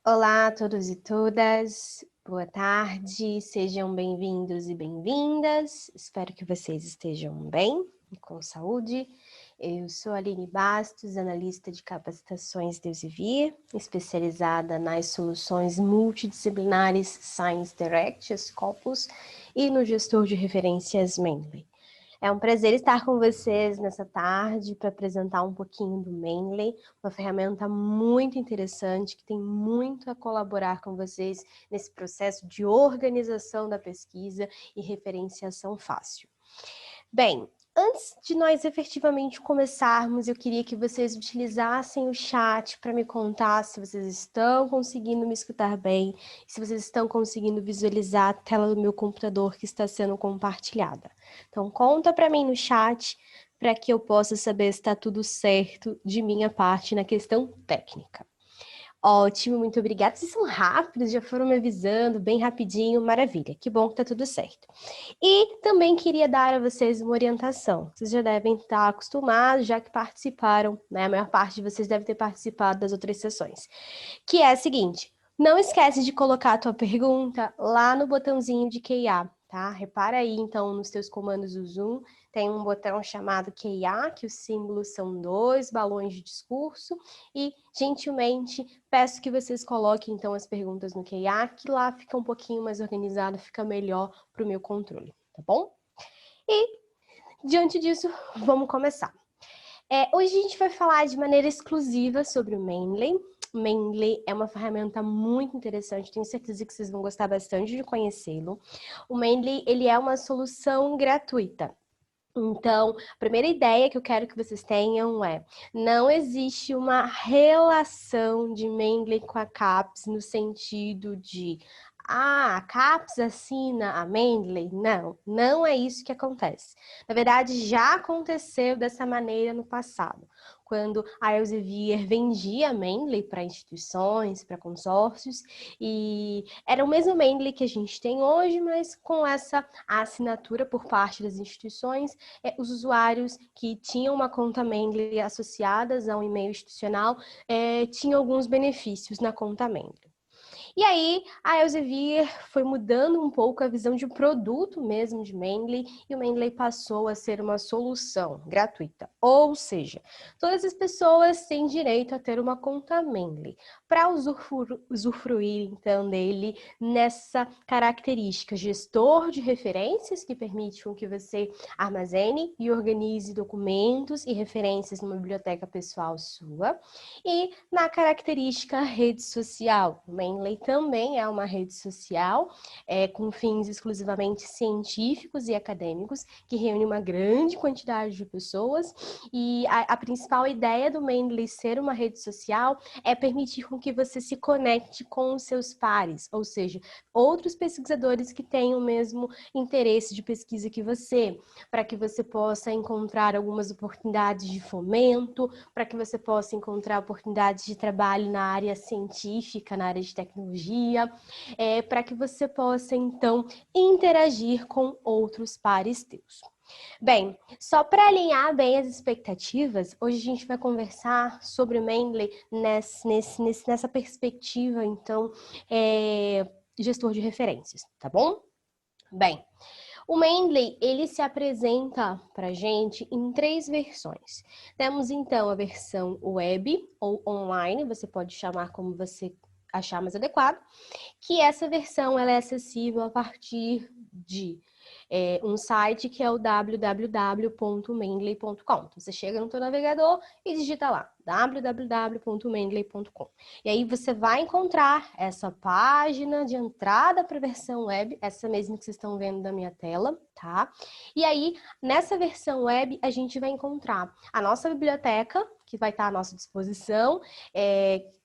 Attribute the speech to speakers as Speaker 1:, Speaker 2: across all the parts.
Speaker 1: Olá a todos e todas, boa tarde, sejam bem-vindos e bem-vindas. Espero que vocês estejam bem e com saúde. Eu sou a Aline Bastos, analista de capacitações Deus e Via, especializada nas soluções multidisciplinares Science Direct, Scopus, e no gestor de referências Mendeley. É um prazer estar com vocês nessa tarde para apresentar um pouquinho do Mendeley, uma ferramenta muito interessante que tem muito a colaborar com vocês nesse processo de organização da pesquisa e referenciação fácil. Bem, antes de nós efetivamente começarmos, eu queria que vocês utilizassem o chat para me contar se vocês estão conseguindo me escutar bem, se vocês estão conseguindo visualizar a tela do meu computador que está sendo compartilhada. Então, conta para mim no chat para que eu possa saber se está tudo certo de minha parte na questão técnica. Ótimo, muito obrigada. Vocês são rápidos, já foram me avisando bem rapidinho, maravilha. Que bom que tá tudo certo. E também queria dar a vocês uma orientação. Vocês já devem estar acostumados, já que participaram, né? A maior parte de vocês deve ter participado das outras sessões. Que é a seguinte, não esquece de colocar a tua pergunta lá no botãozinho de Q&A, tá? Repara aí, então, nos teus comandos do Zoom, tem um botão chamado Q&A, que os símbolos são 2 balões de discurso, e, gentilmente, peço que vocês coloquem, então, as perguntas no Q&A, que lá fica um pouquinho mais organizado, fica melhor para o meu controle, tá bom? E, diante disso, vamos começar. Hoje a gente vai falar de maneira exclusiva sobre o Mendeley. O Mendeley é uma ferramenta muito interessante, tenho certeza que vocês vão gostar bastante de conhecê-lo. O Mendeley, ele é uma solução gratuita. Então, a primeira ideia que eu quero que vocês tenham é: não existe uma relação de Mendeley com a CAPES no sentido de a CAPES assina a Mendeley. Não, não é isso que acontece. Na verdade, já aconteceu dessa maneira no passado, quando a Elsevier vendia Mendeley para instituições, para consórcios, e era o mesmo Mendeley que a gente tem hoje, mas com essa assinatura por parte das instituições. Os usuários que tinham uma conta Mendeley associadas a um e-mail institucional tinham alguns benefícios na conta Mendeley. E aí, a Elsevier foi mudando um pouco a visão de produto mesmo de Mendeley, e o Mendeley passou a ser uma solução gratuita. Ou seja, todas as pessoas têm direito a ter uma conta Mendeley. Para usufruir, então, dele nessa característica gestor de referências, que permite com que você armazene e organize documentos e referências numa biblioteca pessoal sua, e na característica rede social. O Mendeley também é uma rede social com fins exclusivamente científicos e acadêmicos, que reúne uma grande quantidade de pessoas, e a principal ideia do Mendeley ser uma rede social é permitir com que você se conecte com os seus pares, ou seja, outros pesquisadores que têm o mesmo interesse de pesquisa que você, para que você possa encontrar algumas oportunidades de fomento, para que você possa encontrar oportunidades de trabalho na área científica, na área de tecnologia, para que você possa, então, interagir com outros pares teus. Bem, só para alinhar bem as expectativas, hoje a gente vai conversar sobre o Mendeley nessa perspectiva, então, gestor de referências, tá bom? Bem, o Mendeley, ele se apresenta para a gente em 3 versões. Temos, então, a versão web ou online, você pode chamar como você achar mais adequado, que essa versão ela é acessível a partir de um site que é o www.mendeley.com. Então, você chega no teu navegador e digita lá, www.mendeley.com. E aí você vai encontrar essa página de entrada para a versão web, essa mesma que vocês estão vendo da minha tela, tá? E aí, nessa versão web, a gente vai encontrar a nossa biblioteca, que vai estar à nossa disposição.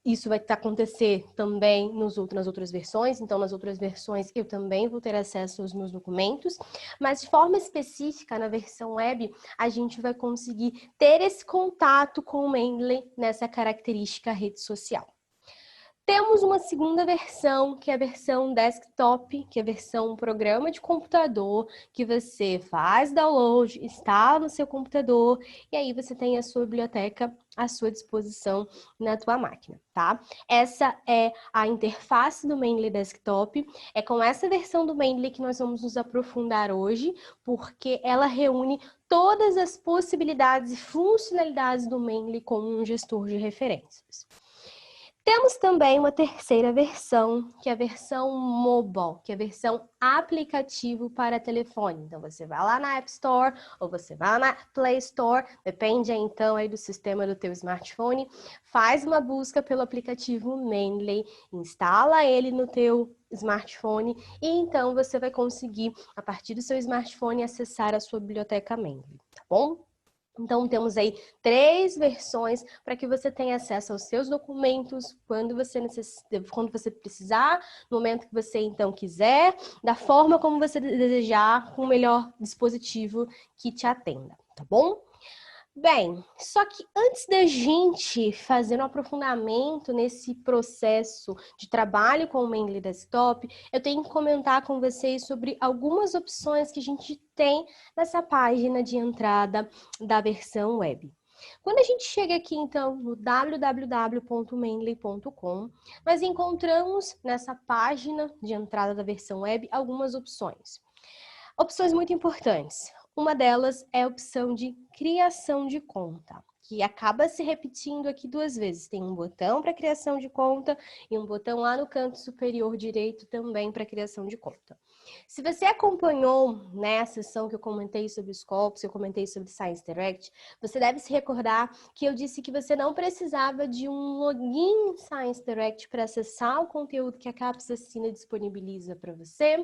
Speaker 1: Isso vai acontecer também nas outras versões, então nas outras versões eu também vou ter acesso aos meus documentos, mas de forma específica na versão web a gente vai conseguir ter esse contato com o Mendeley nessa característica rede social. Temos uma segunda versão, que é a versão desktop, que é a versão programa de computador, que você faz download, instala no seu computador, e aí você tem a sua biblioteca à sua disposição na tua máquina, tá? Essa é a interface do Mendeley Desktop. É com essa versão do Mendeley que nós vamos nos aprofundar hoje, porque ela reúne todas as possibilidades e funcionalidades do Mendeley como um gestor de referências. Temos também uma terceira versão, que é a versão mobile, que é a versão aplicativo para telefone. Então, você vai lá na App Store ou você vai na Play Store, depende então aí do sistema do teu smartphone, faz uma busca pelo aplicativo Mendeley, instala ele no teu smartphone e então você vai conseguir, a partir do seu smartphone, acessar a sua biblioteca Mendeley, tá bom? Então, temos aí 3 versões para que você tenha acesso aos seus documentos quando você precisar, no momento que você então quiser, da forma como você desejar, com o melhor dispositivo que te atenda, tá bom? Bem, só que antes da gente fazer um aprofundamento nesse processo de trabalho com o Mendeley Desktop, eu tenho que comentar com vocês sobre algumas opções que a gente tem nessa página de entrada da versão web. Quando a gente chega aqui, então, no www.mendeley.com, nós encontramos nessa página de entrada da versão web algumas opções. Opções muito importantes. Uma delas é a opção de criação de conta, que acaba se repetindo aqui 2 vezes. Tem um botão para criação de conta e um botão lá no canto superior direito também para criação de conta. Se você acompanhou, né, a sessão que eu comentei sobre os Scopus, eu comentei sobre Science Direct, você deve se recordar que eu disse que você não precisava de um login Science Direct para acessar o conteúdo que a Capsaicina disponibiliza para você.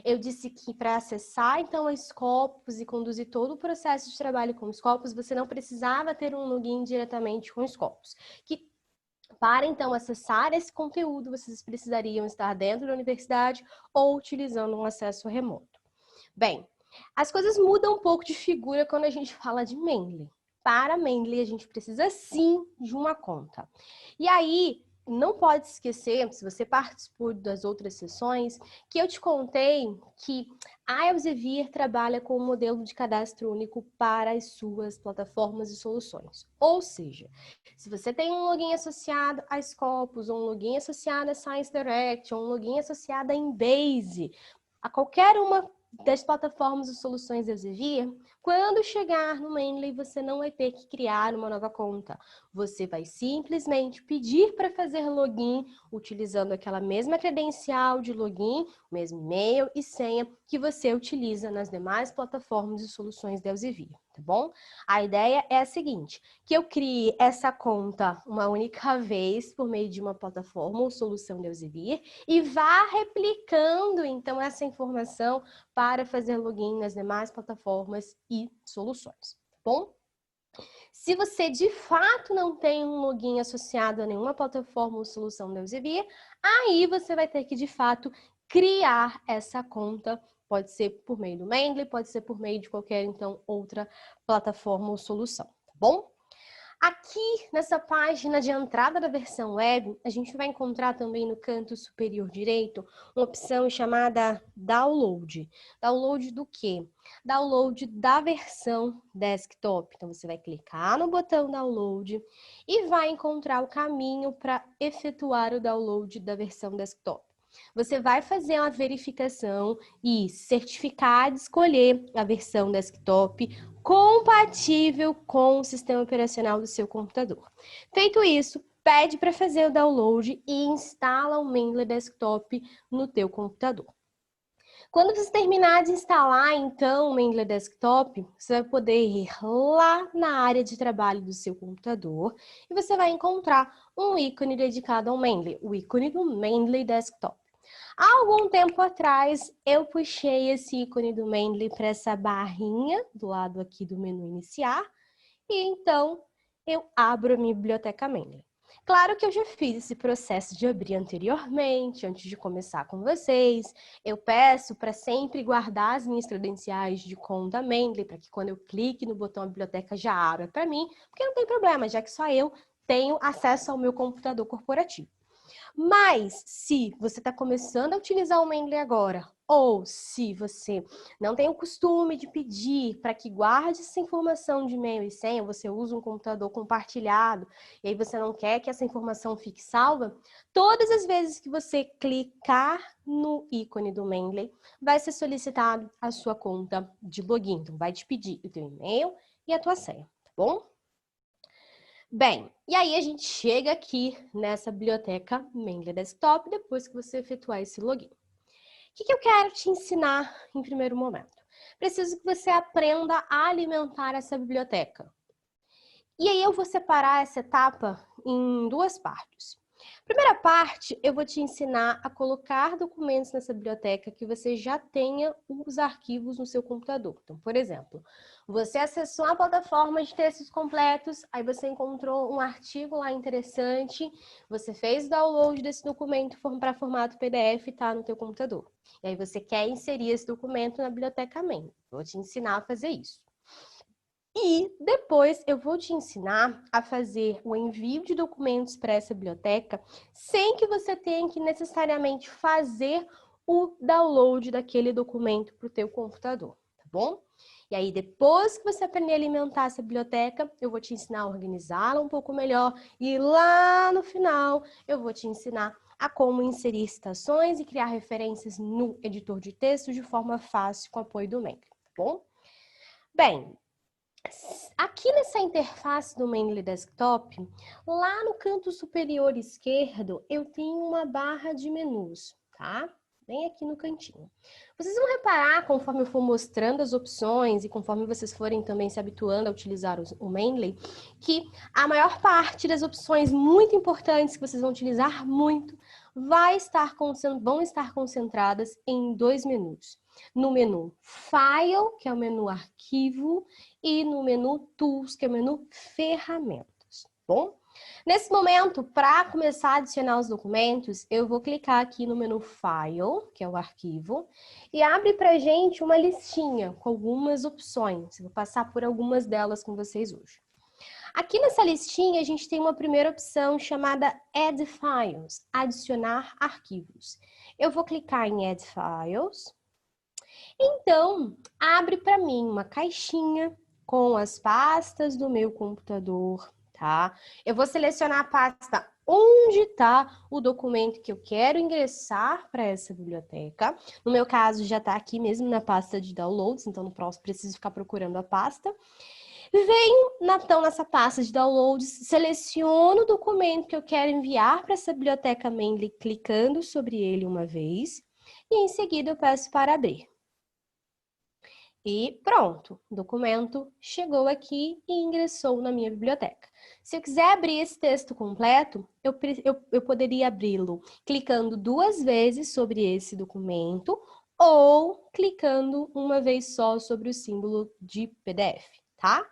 Speaker 1: Eu disse que para acessar, então, a Scopus e conduzir todo o processo de trabalho com Scopus, você não precisava ter um login diretamente com Scopus. Que para, então, acessar esse conteúdo, vocês precisariam estar dentro da universidade ou utilizando um acesso remoto. Bem, as coisas mudam um pouco de figura quando a gente fala de Mendeley. Para Mendeley, a gente precisa, sim, de uma conta. E aí, não pode esquecer, se você participou das outras sessões, que eu te contei que a Elsevier trabalha com um modelo de cadastro único para as suas plataformas e soluções. Ou seja, se você tem um login associado a Scopus, ou um login associado a Science Direct, ou um login associado a Embase, a qualquer uma das plataformas e soluções Elsevier, quando chegar no Mendeley, você não vai ter que criar uma nova conta. Você vai simplesmente pedir para fazer login utilizando aquela mesma credencial de login, mesmo e-mail e senha que você utiliza nas demais plataformas e soluções da Elsevier, tá bom? A ideia é a seguinte, que eu crie essa conta uma única vez por meio de uma plataforma ou solução da Elsevier e vá replicando, então, essa informação para fazer login nas demais plataformas e soluções, tá bom? Se você de fato não tem um login associado a nenhuma plataforma ou solução da Elsevier, aí você vai ter que de fato criar essa conta, pode ser por meio do Mendeley, pode ser por meio de qualquer então outra plataforma ou solução, tá bom? Aqui nessa página de entrada da versão web, a gente vai encontrar também no canto superior direito uma opção chamada Download. Download do quê? Download da versão desktop. Então, você vai clicar no botão Download e vai encontrar o caminho para efetuar o download da versão desktop. Você vai fazer uma verificação e certificar de escolher a versão desktop compatível com o sistema operacional do seu computador. Feito isso, pede para fazer o download e instala o Mendeley Desktop no teu computador. Quando você terminar de instalar, então, o Mendeley Desktop, você vai poder ir lá na área de trabalho do seu computador e você vai encontrar um ícone dedicado ao Mendeley, o ícone do Mendeley Desktop. Há algum tempo atrás, eu puxei esse ícone do Mendeley para essa barrinha do lado aqui do menu iniciar e então eu abro a minha biblioteca Mendeley. Claro que eu já fiz esse processo de abrir anteriormente, antes de começar com vocês. Eu peço para sempre guardar as minhas credenciais de conta Mendeley, para que quando eu clique no botão a biblioteca já abra para mim, porque não tem problema, já que só eu tenho acesso ao meu computador corporativo. Mas, se você está começando a utilizar o Mendeley agora, ou se você não tem o costume de pedir para que guarde essa informação de e-mail e senha, você usa um computador compartilhado, e aí você não quer que essa informação fique salva, todas as vezes que você clicar no ícone do Mendeley, vai ser solicitado a sua conta de login. Então, vai te pedir o teu e-mail e a tua senha, tá bom? Bem, e aí a gente chega aqui nessa biblioteca Mendeley Desktop depois que você efetuar esse login. O que eu quero te ensinar em primeiro momento? Preciso que você aprenda a alimentar essa biblioteca. E aí eu vou separar essa etapa em duas partes. Primeira parte, eu vou te ensinar a colocar documentos nessa biblioteca que você já tenha os arquivos no seu computador. Então, por exemplo, você acessou a plataforma de textos completos, aí você encontrou um artigo lá interessante, você fez download desse documento para formato PDF e está no teu computador. E aí você quer inserir esse documento na biblioteca MEM. Vou te ensinar a fazer isso. E depois eu vou te ensinar a fazer o envio de documentos para essa biblioteca sem que você tenha que necessariamente fazer o download daquele documento para o teu computador, tá bom? E aí, depois que você aprender a alimentar essa biblioteca, eu vou te ensinar a organizá-la um pouco melhor e lá no final eu vou te ensinar a como inserir citações e criar referências no editor de texto de forma fácil com o apoio do Mendeley, tá bom? Bem, aqui nessa interface do Mendeley Desktop, lá no canto superior esquerdo, eu tenho uma barra de menus, tá? Bem aqui no cantinho. Vocês vão reparar, conforme eu for mostrando as opções e conforme vocês forem também se habituando a utilizar o Mendeley, que a maior parte das opções muito importantes que vocês vão utilizar muito vão estar concentradas em dois menus. No menu File, que é o menu Arquivo, e no menu Tools, que é o menu Ferramentas, bom? Nesse momento, para começar a adicionar os documentos, eu vou clicar aqui no menu File, que é o arquivo, e abre para gente uma listinha com algumas opções. Eu vou passar por algumas delas com vocês hoje. Aqui nessa listinha, a gente tem uma primeira opção chamada Add Files, adicionar arquivos. Eu vou clicar em Add Files. Então, abre para mim uma caixinha com as pastas do meu computador, tá? Eu vou selecionar a pasta onde está o documento que eu quero ingressar para essa biblioteca. No meu caso, já está aqui mesmo na pasta de downloads, então no próximo preciso ficar procurando a pasta. Venho, então, nessa pasta de downloads, seleciono o documento que eu quero enviar para essa biblioteca Mendeley, clicando sobre ele uma vez, e em seguida eu peço para abrir. E pronto, o documento chegou aqui e ingressou na minha biblioteca. Se eu quiser abrir esse texto completo, eu poderia abri-lo clicando duas vezes sobre esse documento ou clicando uma vez só sobre o símbolo de PDF, tá?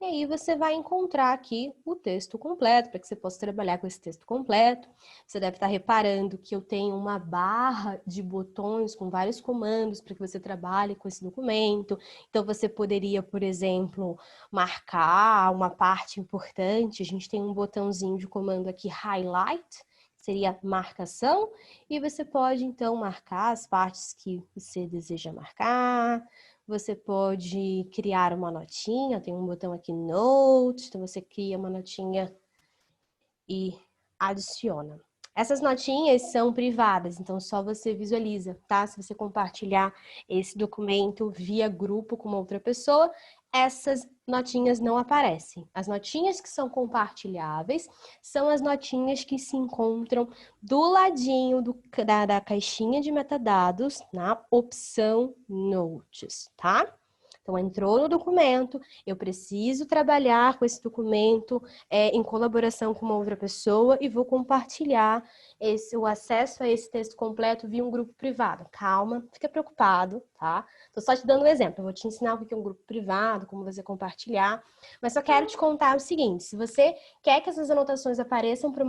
Speaker 1: E aí você vai encontrar aqui o texto completo, para que você possa trabalhar com esse texto completo. Você deve estar reparando que eu tenho uma barra de botões com vários comandos para que você trabalhe com esse documento. Então você poderia, por exemplo, marcar uma parte importante. A gente tem um botãozinho de comando aqui, Highlight, seria marcação, e você pode então marcar as partes que você deseja marcar. Você pode criar uma notinha, tem um botão aqui Note, então você cria uma notinha e adiciona. Essas notinhas são privadas, então só você visualiza, tá? Se você compartilhar esse documento via grupo com uma outra pessoa, essas notinhas não aparecem. As notinhas que são compartilháveis são as notinhas que se encontram do ladinho da caixinha de metadados na opção Notes, tá? Então, entrou no documento, eu preciso trabalhar com esse documento em colaboração com uma outra pessoa e vou compartilhar o acesso a esse texto completo via um grupo privado. Calma, fica preocupado, tá? Tô só te dando um exemplo, eu vou te ensinar o que é um grupo privado, como você compartilhar, mas só quero te contar o seguinte, se você quer que essas anotações apareçam para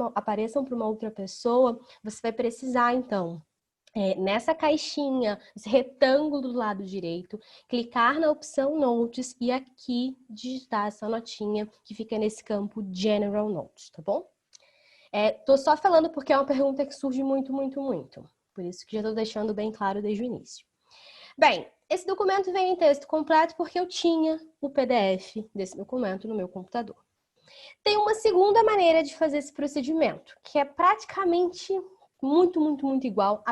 Speaker 1: uma outra pessoa, você vai precisar, então, nessa caixinha, esse retângulo do lado direito, clicar na opção Notes e aqui digitar essa notinha que fica nesse campo General Notes, tá bom? Tô só falando porque é uma pergunta que surge muito, muito, muito. Por isso que já estou deixando bem claro desde o início. Bem, esse documento vem em texto completo porque eu tinha o PDF desse documento no meu computador. Tem uma segunda maneira de fazer esse procedimento, que é praticamente muito, muito, muito igual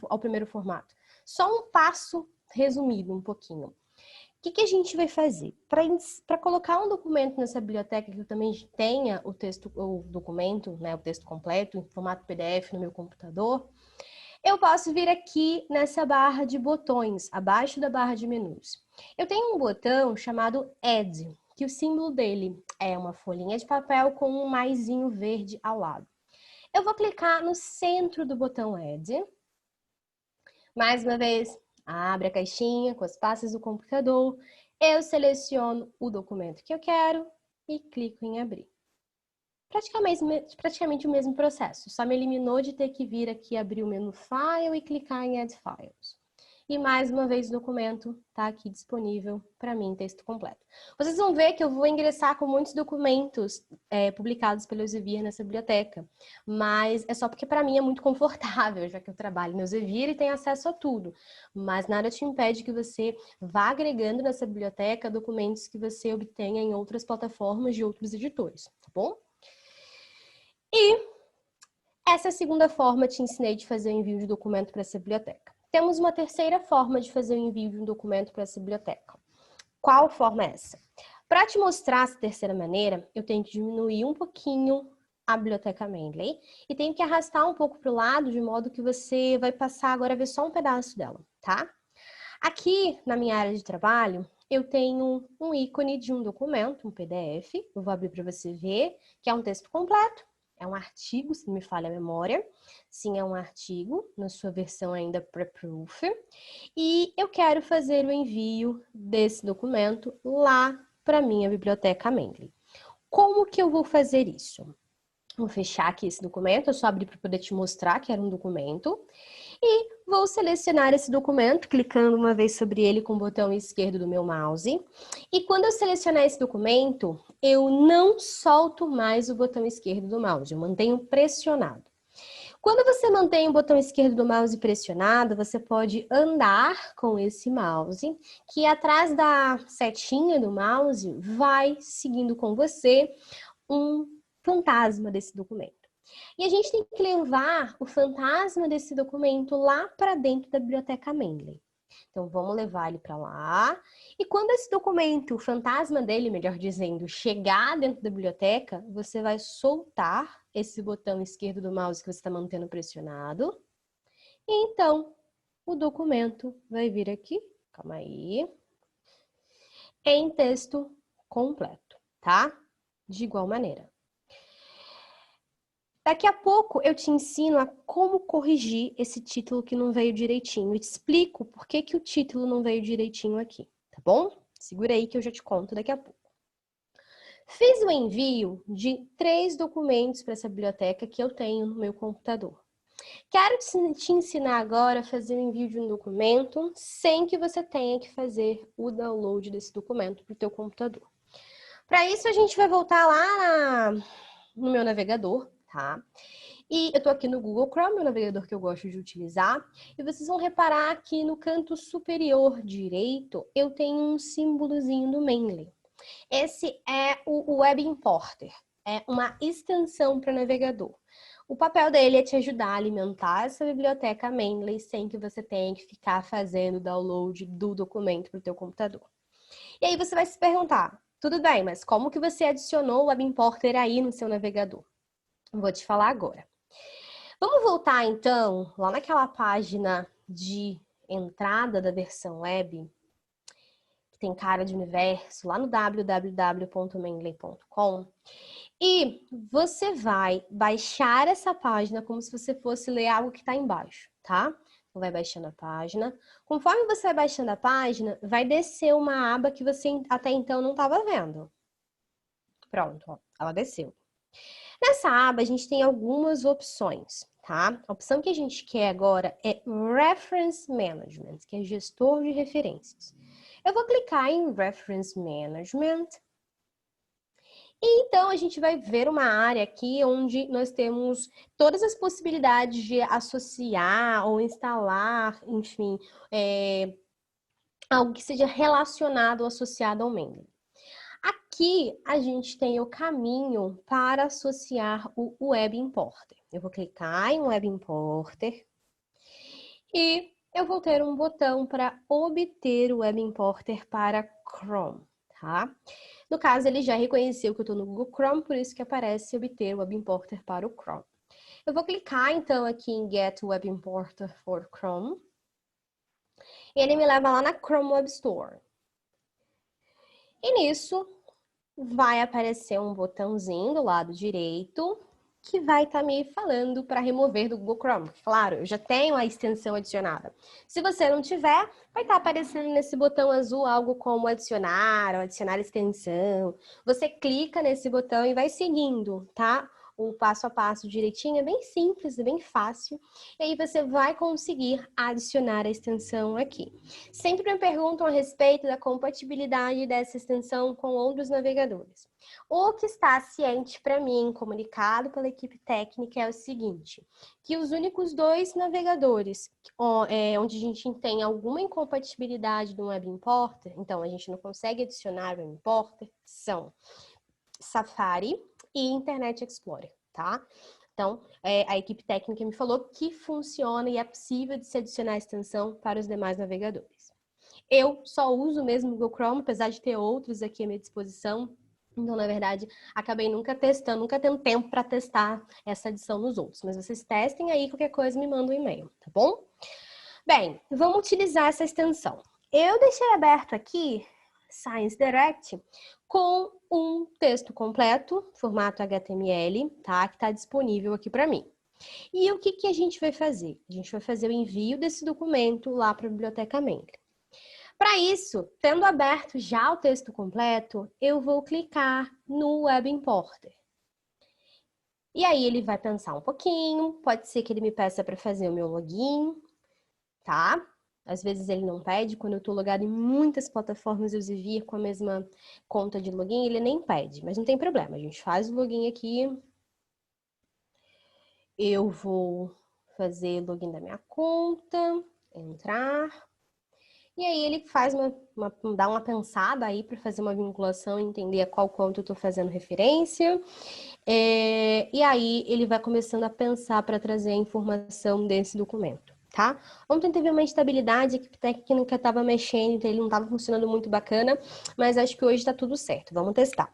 Speaker 1: ao primeiro formato. Só um passo resumido um pouquinho. O que a gente vai fazer? Para colocar um documento nessa biblioteca que também tenha o texto, o documento, né, o texto completo, em formato PDF no meu computador, eu posso vir aqui nessa barra de botões, abaixo da barra de menus. Eu tenho um botão chamado Add, que o símbolo dele é uma folhinha de papel com um maisinho verde ao lado. Eu vou clicar no centro do botão Add. Mais uma vez, abre a caixinha com as pastas do computador. Eu seleciono o documento que eu quero e clico em abrir. Praticamente o mesmo processo, só me eliminou de ter que vir aqui abrir o menu File e clicar em Add Files. E mais uma vez o documento está aqui disponível para mim em texto completo. Vocês vão ver que eu vou ingressar com muitos documentos publicados pelo Elsevier nessa biblioteca, mas é só porque para mim é muito confortável, já que eu trabalho no Elsevier e tenho acesso a tudo. Mas nada te impede que você vá agregando nessa biblioteca documentos que você obtenha em outras plataformas de outros editores, tá bom? E essa segunda forma te ensinei de fazer o envio de documento para essa biblioteca. Temos uma terceira forma de fazer o envio de um documento para essa biblioteca. Qual forma é essa? Para te mostrar essa terceira maneira, eu tenho que diminuir um pouquinho a biblioteca Mendeley e tenho que arrastar um pouco para o lado, de modo que você vai passar agora a ver só um pedaço dela, tá? Aqui, na minha área de trabalho, eu tenho um ícone de um documento, um PDF, eu vou abrir para você ver, que é um texto completo. É um artigo, se não me falha a memória. Sim, é um artigo, na sua versão ainda pre-proof. E eu quero fazer o envio desse documento lá para a minha biblioteca Mendeley. Como que eu vou fazer isso? Vou fechar aqui esse documento, eu só abri para poder te mostrar que era um documento. E vou selecionar esse documento, clicando uma vez sobre ele com o botão esquerdo do meu mouse. E quando eu selecionar esse documento, eu não solto mais o botão esquerdo do mouse, eu mantenho pressionado. Quando você mantém o botão esquerdo do mouse pressionado, você pode andar com esse mouse, que atrás da setinha do mouse vai seguindo com você um fantasma desse documento. E a gente tem que levar o fantasma desse documento lá para dentro da biblioteca Mendeley. Então, vamos levar ele para lá. E quando esse documento, o fantasma dele, melhor dizendo, chegar dentro da biblioteca, você vai soltar esse botão esquerdo do mouse que você está mantendo pressionado. E então, o documento vai vir aqui, calma aí, em texto completo, tá? De igual maneira. Daqui a pouco eu te ensino a como corrigir esse título que não veio direitinho. E te explico por que o título não veio direitinho aqui, tá bom? Segura aí que eu já te conto daqui a pouco. Fiz o envio de 3 documentos para essa biblioteca que eu tenho no meu computador. Quero te ensinar agora a fazer o envio de um documento sem que você tenha que fazer o download desse documento para o teu computador. Para isso, a gente vai voltar lá no meu navegador, tá? E eu tô aqui no Google Chrome, o navegador que eu gosto de utilizar, e vocês vão reparar que no canto superior direito eu tenho um símbolozinho do Mendeley. Esse é o Web Importer, é uma extensão para navegador. O papel dele é te ajudar a alimentar essa biblioteca Mendeley sem que você tenha que ficar fazendo download do documento para o teu computador. E aí você vai se perguntar, tudo bem, mas como que você adicionou o Web Importer aí no seu navegador? Vou te falar agora. Vamos voltar, então, lá naquela página de entrada da versão web, que tem cara de universo, lá no www.mendeley.com, e você vai baixar essa página como se você fosse ler algo que está embaixo, tá? Então, vai baixando a página. Conforme você vai baixando a página, vai descer uma aba que você até então não estava vendo. Pronto, ó, ela desceu. Nessa aba, a gente tem algumas opções, tá? A opção que a gente quer agora é Reference Management, que é gestor de referências. Eu vou clicar em Reference Management Então, a gente vai ver uma área aqui onde nós temos todas as possibilidades de associar ou instalar, enfim, algo que seja relacionado ou associado ao Mendeley. Aqui a gente tem o caminho para associar o Web Importer. Eu vou clicar em Web Importer e eu vou ter um botão para obter o Web Importer para Chrome, tá? No caso, ele já reconheceu que eu estou no Google Chrome, por isso que aparece obter o Web Importer para o Chrome. Eu vou clicar, então, aqui em Get Web Importer for Chrome. E ele me leva lá na Chrome Web Store. E nisso, vai aparecer um botãozinho do lado direito que vai estar me falando para remover do Google Chrome. Claro, eu já tenho a extensão adicionada. Se você não tiver, vai estar aparecendo nesse botão azul algo como adicionar ou adicionar extensão. Você clica nesse botão e vai seguindo, tá? O passo a passo direitinho, é bem simples, é bem fácil. E aí você vai conseguir adicionar a extensão aqui. Sempre me perguntam a respeito da compatibilidade dessa extensão com outros navegadores. O que está ciente para mim, comunicado pela equipe técnica, é o seguinte, que os únicos dois navegadores onde a gente tem alguma incompatibilidade do Web Importer, então a gente não consegue adicionar o Web Importer, são Safari e Internet Explorer, tá? Então, a equipe técnica me falou que funciona e é possível de se adicionar a extensão para os demais navegadores. Eu só uso mesmo o Google Chrome, apesar de ter outros aqui à minha disposição. Então, na verdade, acabei nunca testando, nunca tendo tempo para testar essa adição nos outros. Mas vocês testem aí, qualquer coisa me manda um e-mail, tá bom? Bem, vamos utilizar essa extensão. Eu deixei aberto aqui Science Direct com um texto completo, formato HTML, tá? Que está disponível aqui para mim. E o que a gente vai fazer? A gente vai fazer o envio desse documento lá para a Biblioteca Mendeley. Para isso, tendo aberto já o texto completo, eu vou clicar no Web Importer. E aí ele vai pensar um pouquinho, pode ser que ele me peça para fazer o meu login, tá? Às vezes ele não pede, quando eu estou logado em muitas plataformas, eu Elsevier com a mesma conta de login, ele nem pede, mas não tem problema, a gente faz o login aqui. Eu vou fazer login da minha conta, entrar. E aí ele faz dá uma pensada aí para fazer uma vinculação e entender a qual conta eu estou fazendo referência. E aí ele vai começando a pensar para trazer a informação desse documento, tá? Ontem teve uma instabilidade, a equipe técnica estava mexendo, então ele não estava funcionando muito bacana, mas acho que hoje está tudo certo, vamos testar.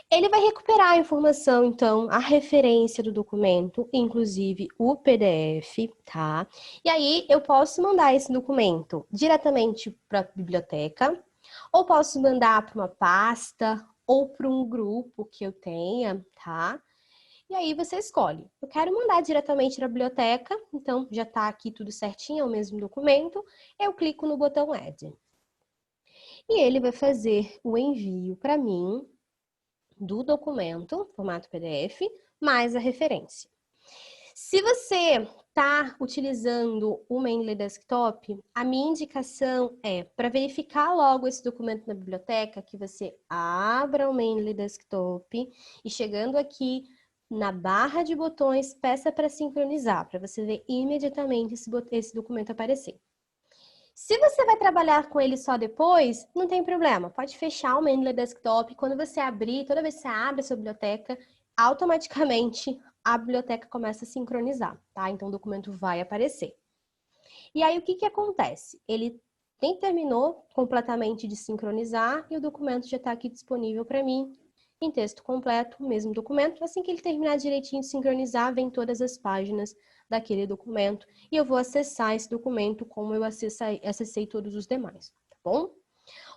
Speaker 1: Ele vai recuperar a informação, então, a referência do documento, inclusive o PDF, tá? E aí eu posso mandar esse documento diretamente para a biblioteca, ou posso mandar para uma pasta, ou para um grupo que eu tenha, tá? E aí você escolhe. Eu quero mandar diretamente para a biblioteca, então já está aqui tudo certinho, é o mesmo documento. Eu clico no botão Add. E ele vai fazer o envio para mim do documento, formato PDF, mais a referência. Se você está utilizando o Mendeley Desktop, a minha indicação é, para verificar logo esse documento na biblioteca, que você abra o Mendeley Desktop e chegando aqui na barra de botões, peça para sincronizar, para você ver imediatamente esse documento aparecer. Se você vai trabalhar com ele só depois, não tem problema. Pode fechar o Mendeley Desktop. Quando você abrir, toda vez que você abre a sua biblioteca, automaticamente a biblioteca começa a sincronizar, tá? Então o documento vai aparecer. E aí o que acontece? Ele nem terminou completamente de sincronizar e o documento já está aqui disponível para mim em texto completo, o mesmo documento. Assim que ele terminar direitinho de sincronizar, vem todas as páginas daquele documento e eu vou acessar esse documento como eu acessei todos os demais, tá bom?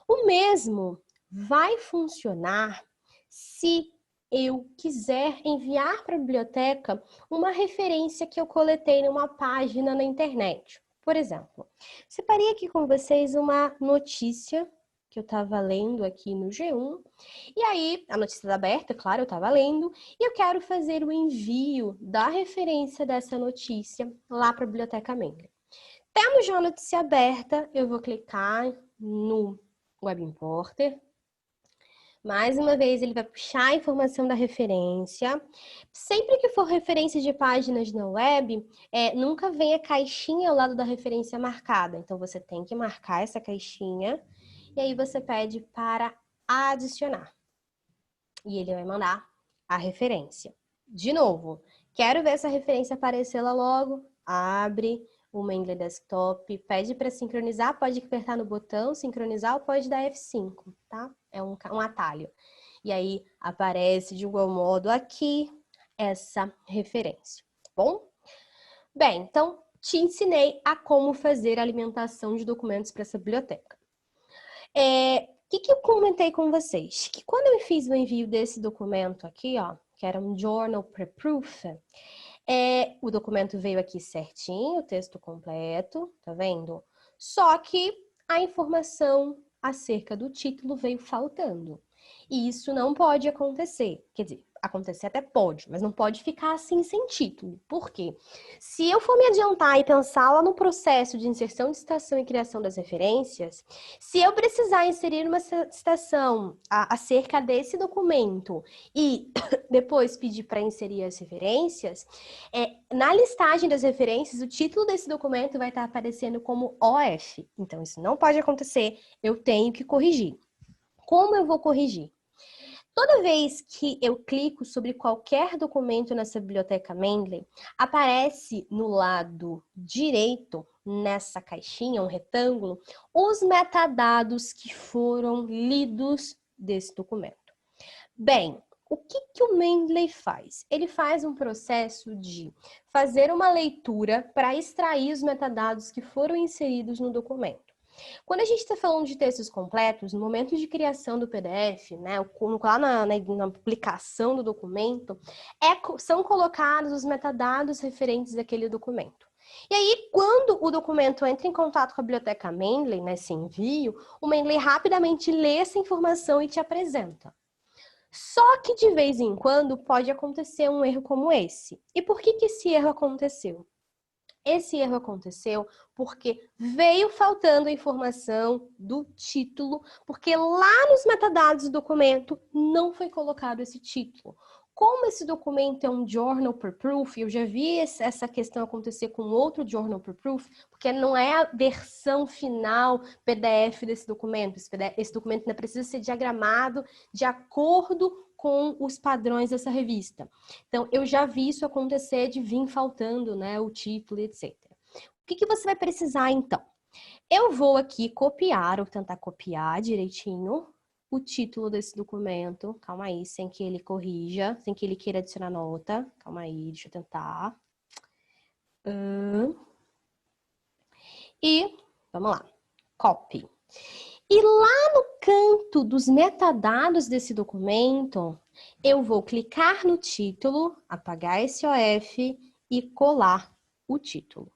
Speaker 1: O mesmo vai funcionar se eu quiser enviar para a biblioteca uma referência que eu coletei numa página na internet. Por exemplo, separei aqui com vocês uma notícia que eu estava lendo aqui no G1, e aí, a notícia está aberta, claro, eu estava lendo, e eu quero fazer o envio da referência dessa notícia lá para a Biblioteca Mendeley. Temos já a notícia aberta, eu vou clicar no Web Importer, Mais uma vez, ele vai puxar a informação da referência. Sempre que for referência de páginas na web, nunca vem a caixinha ao lado da referência marcada. Então, você tem que marcar essa caixinha e aí você pede para adicionar. E ele vai mandar a referência. De novo, quero ver essa referência aparecer lá logo. Abre o Mendeley Desktop, pede para sincronizar, pode apertar no botão sincronizar ou pode dar F5, tá? É um atalho. E aí aparece de igual modo aqui essa referência, tá bom? Bem, então te ensinei a como fazer a alimentação de documentos para essa biblioteca. O que eu comentei com vocês? Que quando eu fiz o envio desse documento aqui, ó, que era um Journal Preproof, o documento veio aqui certinho, o texto completo, tá vendo? Só que a informação acerca do título veio faltando. E isso não pode acontecer. Quer dizer, acontecer até pode, mas não pode ficar assim sem título. Por quê? Se eu for me adiantar e pensar lá no processo de inserção de citação e criação das referências, se eu precisar inserir uma citação acerca desse documento e depois pedir para inserir as referências, na listagem das referências, o título desse documento vai estar aparecendo como OF. Então, isso não pode acontecer, eu tenho que corrigir. Como eu vou corrigir? Toda vez que eu clico sobre qualquer documento nessa biblioteca Mendeley, aparece no lado direito, nessa caixinha, um retângulo, os metadados que foram lidos desse documento. Bem, o que o Mendeley faz? Ele faz um processo de fazer uma leitura para extrair os metadados que foram inseridos no documento. Quando a gente está falando de textos completos, no momento de criação do PDF, né, lá na publicação do documento, são colocados os metadados referentes àquele documento. E aí, quando o documento entra em contato com a biblioteca Mendeley, nesse envio, o Mendeley rapidamente lê essa informação e te apresenta. Só que de vez em quando pode acontecer um erro como esse. E por que esse erro aconteceu? Esse erro aconteceu porque veio faltando a informação do título, porque lá nos metadados do documento não foi colocado esse título. Como esse documento é um Journal Preproof, eu já vi essa questão acontecer com outro Journal Preproof, porque não é a versão final PDF desse documento. Esse documento ainda precisa ser diagramado de acordo com os padrões dessa revista. Então, eu já vi isso acontecer de vir faltando, né, o título, etc. O que você vai precisar, então? Eu vou aqui copiar, ou tentar copiar direitinho, o título desse documento. Calma aí, sem que ele corrija, sem que ele queira adicionar nota. Calma aí, deixa eu tentar. E, vamos lá, copy. E lá no canto dos metadados desse documento, eu vou clicar no título, apagar esse OF e colar o título.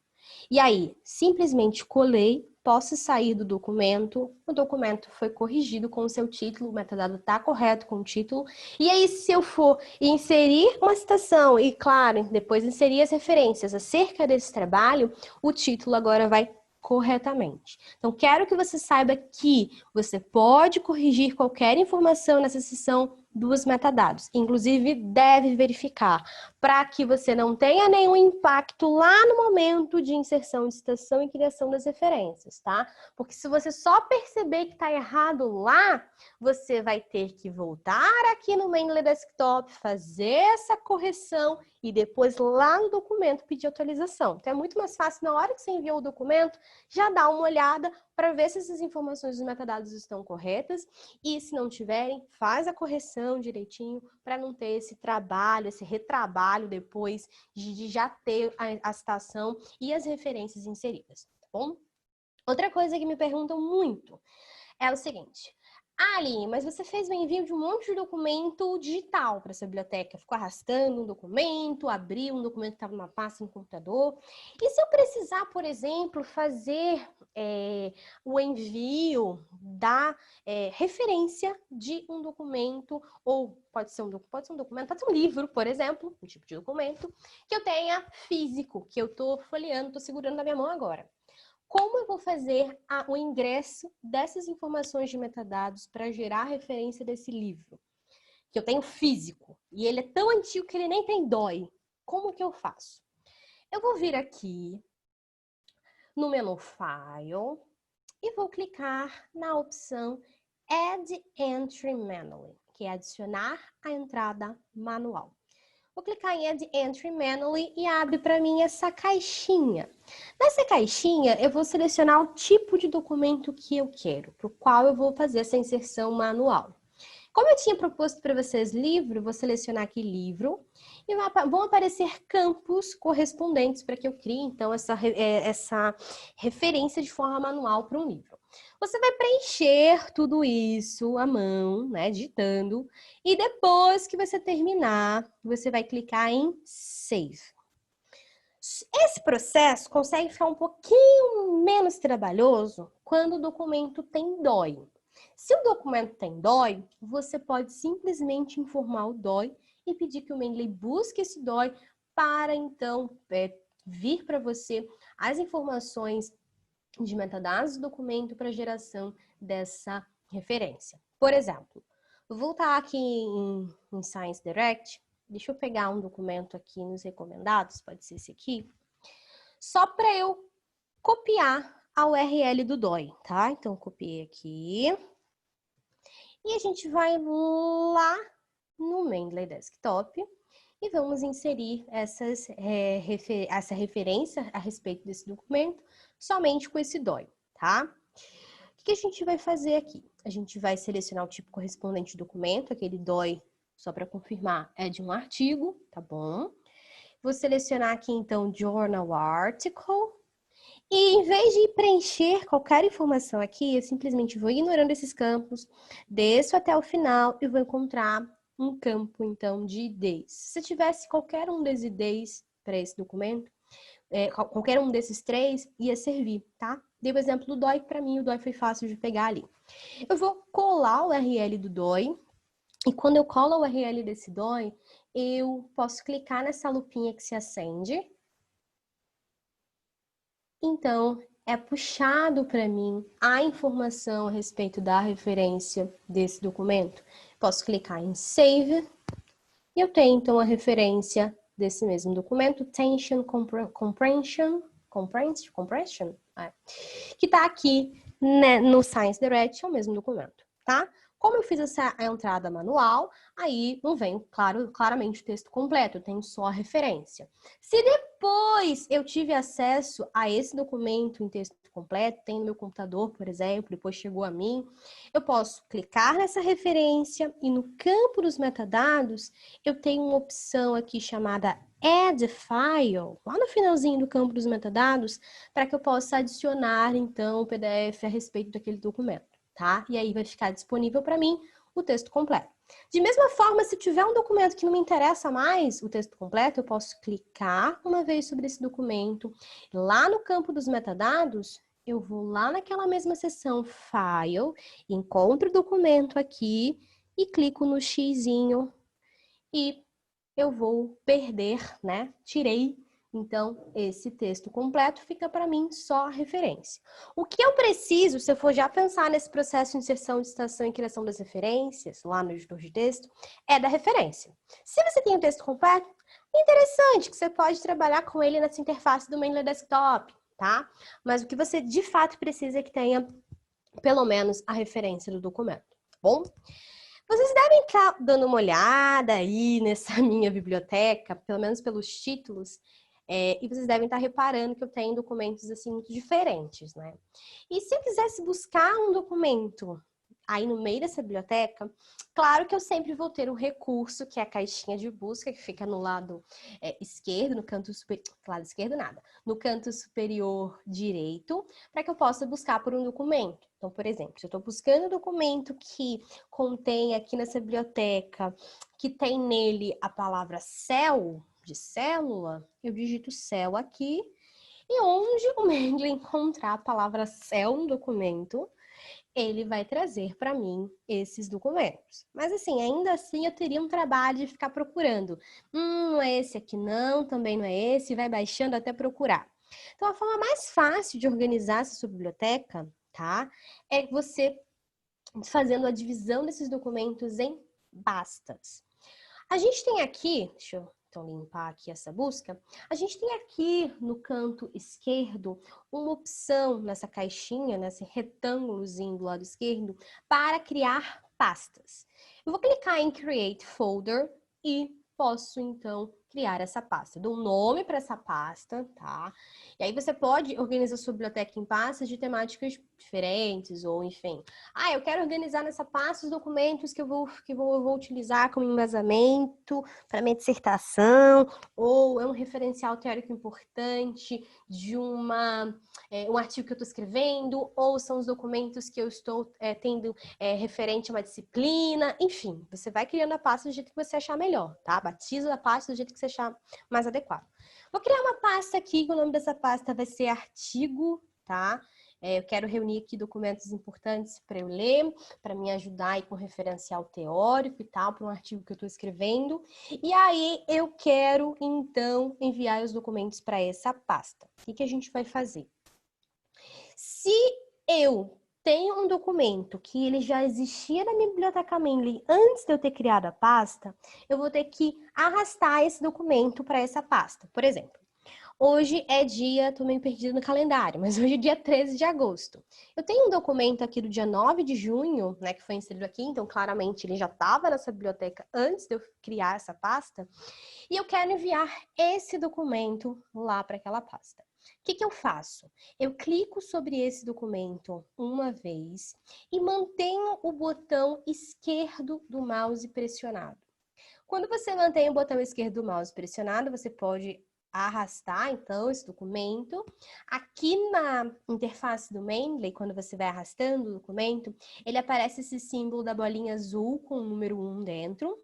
Speaker 1: E aí, simplesmente colei, posso sair do documento, o documento foi corrigido com o seu título, o metadado está correto com o título. E aí, se eu for inserir uma citação e, claro, depois inserir as referências acerca desse trabalho, o título agora vai corretamente. Então, quero que você saiba que você pode corrigir qualquer informação nessa seção dos metadados. Inclusive, deve verificar para que você não tenha nenhum impacto lá no momento de inserção de citação e criação das referências, tá? Porque se você só perceber que está errado lá, você vai ter que voltar aqui no Mendeley Desktop, fazer essa correção e depois lá no documento pedir atualização. Então é muito mais fácil, na hora que você enviou o documento, já dar uma olhada para ver se essas informações dos metadados estão corretas e se não tiverem, faz a correção direitinho para não ter esse trabalho, esse retrabalho depois de já ter a citação e as referências inseridas, tá bom? Outra coisa que me perguntam muito é o seguinte: Aline, mas você fez o envio de um monte de documento digital para essa biblioteca, ficou arrastando um documento, abriu um documento que estava numa pasta no computador. E se eu precisar, por exemplo, fazer o envio da referência de um documento, ou pode ser um documento, pode ser um livro, por exemplo, um tipo de documento, que eu tenha físico, que eu estou folheando, estou segurando na minha mão agora. como eu vou fazer o ingresso dessas informações de metadados para gerar a referência desse livro, que eu tenho físico, e ele é tão antigo que ele nem tem DOI. Como que eu faço? Eu vou vir aqui no menu File e vou clicar na opção Add Entry Manually, que é adicionar a entrada manual. Vou clicar em Add Entry Manually e abre para mim essa caixinha. Nessa caixinha, eu vou selecionar o tipo de documento que eu quero, para o qual eu vou fazer essa inserção manual. Como eu tinha proposto para vocês livro, vou selecionar aqui livro e vão aparecer campos correspondentes para que eu crie, então, essa referência de forma manual para um livro. Você vai preencher tudo isso à mão, né, digitando, e depois que você terminar, você vai clicar em Save. Esse processo consegue ficar um pouquinho menos trabalhoso quando o documento tem DOI. Se o documento tem DOI, você pode simplesmente informar o DOI e pedir que o Mendeley busque esse DOI para, então, vir para você as informações de metadados do documento para geração dessa referência. Por exemplo, vou voltar aqui em Science Direct, deixa eu pegar um documento aqui nos recomendados, pode ser esse aqui, só para eu copiar a URL do DOI, tá? Então, copiei aqui. E a gente vai lá no Mendeley Desktop e vamos inserir essa referência a respeito desse documento somente com esse DOI, tá? O que a gente vai fazer aqui? A gente vai selecionar o tipo correspondente do documento, aquele DOI, só para confirmar, é de um artigo, tá bom? Vou selecionar aqui, então, Journal Article. E em vez de preencher qualquer informação aqui, eu simplesmente vou ignorando esses campos, desço até o final e vou encontrar um campo, então, de IDs. Se tivesse qualquer um desses IDs para esse documento, qualquer um desses três ia servir, tá? Dei o exemplo do DOI, para mim o DOI foi fácil de pegar ali. Eu vou colar o URL do DOI, e quando eu colo o URL desse DOI, eu posso clicar nessa lupinha que se acende. Então, é puxado para mim a informação a respeito da referência desse documento. Posso clicar em Save e eu tenho, então, a referência desse mesmo documento, Tension Compression, que está aqui, né, no Science Direct, é o mesmo documento, tá? Como eu fiz essa entrada manual, aí não vem, claramente o texto completo, eu tenho só a referência. Se depois eu tive acesso a esse documento em texto completo, tem no meu computador, por exemplo, depois chegou a mim, eu posso clicar nessa referência e no campo dos metadados, eu tenho uma opção aqui chamada Add File, lá no finalzinho do campo dos metadados, para que eu possa adicionar, então, o PDF a respeito daquele documento. Tá? E aí vai ficar disponível para mim o texto completo. De mesma forma, se tiver um documento que não me interessa mais, o texto completo, eu posso clicar uma vez sobre esse documento. Lá no campo dos metadados, eu vou lá naquela mesma seção File, encontro o documento aqui e clico no xizinho e eu vou perder, né? Tirei. Então, esse texto completo fica para mim só a referência. O que eu preciso, se eu for já pensar nesse processo de inserção de citação e criação das referências, lá no editor de texto, é da referência. Se você tem o texto completo, é interessante que você pode trabalhar com ele nessa interface do Mendeley Desktop, tá? Mas o que você de fato precisa é que tenha, pelo menos, a referência do documento, tá bom? Vocês devem estar dando uma olhada aí nessa minha biblioteca, pelo menos pelos títulos, e vocês devem estar reparando que eu tenho documentos assim muito diferentes, né? E se eu quisesse buscar um documento aí no meio dessa biblioteca, claro que eu sempre vou ter um recurso, que é a caixinha de busca, que fica no lado esquerdo, no canto superior, lado esquerdo nada, no canto superior direito, para que eu possa buscar por um documento. Então, por exemplo, se eu estou buscando um documento que contém aqui nessa biblioteca, que tem nele a palavra cell, de célula, eu digito cell aqui, e onde o Mendeley encontrar a palavra cell no documento, ele vai trazer para mim esses documentos. Mas assim, ainda assim eu teria um trabalho de ficar procurando. Não é esse aqui não, também não é esse, vai baixando até procurar. Então, a forma mais fácil de organizar essa sua biblioteca, tá? É você fazendo a divisão desses documentos em pastas. A gente tem aqui, deixa eu então limpar aqui essa busca, a gente tem aqui no canto esquerdo uma opção nessa caixinha, nesse retângulozinho do lado esquerdo, para criar pastas. Eu vou clicar em Create Folder e posso então criar essa pasta. Dou um nome para essa pasta, tá? E aí você pode organizar sua biblioteca em pastas de temáticas diferentes, ou enfim. Ah, eu quero organizar nessa pasta os documentos que eu vou utilizar como embasamento para minha dissertação, ou é um referencial teórico importante de um artigo que eu estou escrevendo, ou são os documentos que eu estou tendo referente a uma disciplina, enfim, você vai criando a pasta do jeito que você achar melhor, tá? Batiza a pasta do jeito que você achar mais adequado. Vou criar uma pasta aqui, que o nome dessa pasta vai ser artigo, tá? Eu quero reunir aqui documentos importantes para eu ler, para me ajudar aí com referencial teórico e tal, para um artigo que eu estou escrevendo. E aí eu quero, então, enviar os documentos para essa pasta. O que a gente vai fazer? Se eu tenho um documento que ele já existia na minha biblioteca Mendeley antes de eu ter criado a pasta, eu vou ter que arrastar esse documento para essa pasta. Por exemplo, hoje é dia, tô meio perdida no calendário, mas hoje é dia 13 de agosto. Eu tenho um documento aqui do dia 9 de junho, né, que foi inserido aqui, então claramente ele já estava nessa biblioteca antes de eu criar essa pasta, e eu quero enviar esse documento lá para aquela pasta. O que eu faço? Eu clico sobre esse documento uma vez e mantenho o botão esquerdo do mouse pressionado. Quando você mantém o botão esquerdo do mouse pressionado, você pode arrastar, então, esse documento. Aqui na interface do Mendeley, quando você vai arrastando o documento, ele aparece esse símbolo da bolinha azul com o número 1 dentro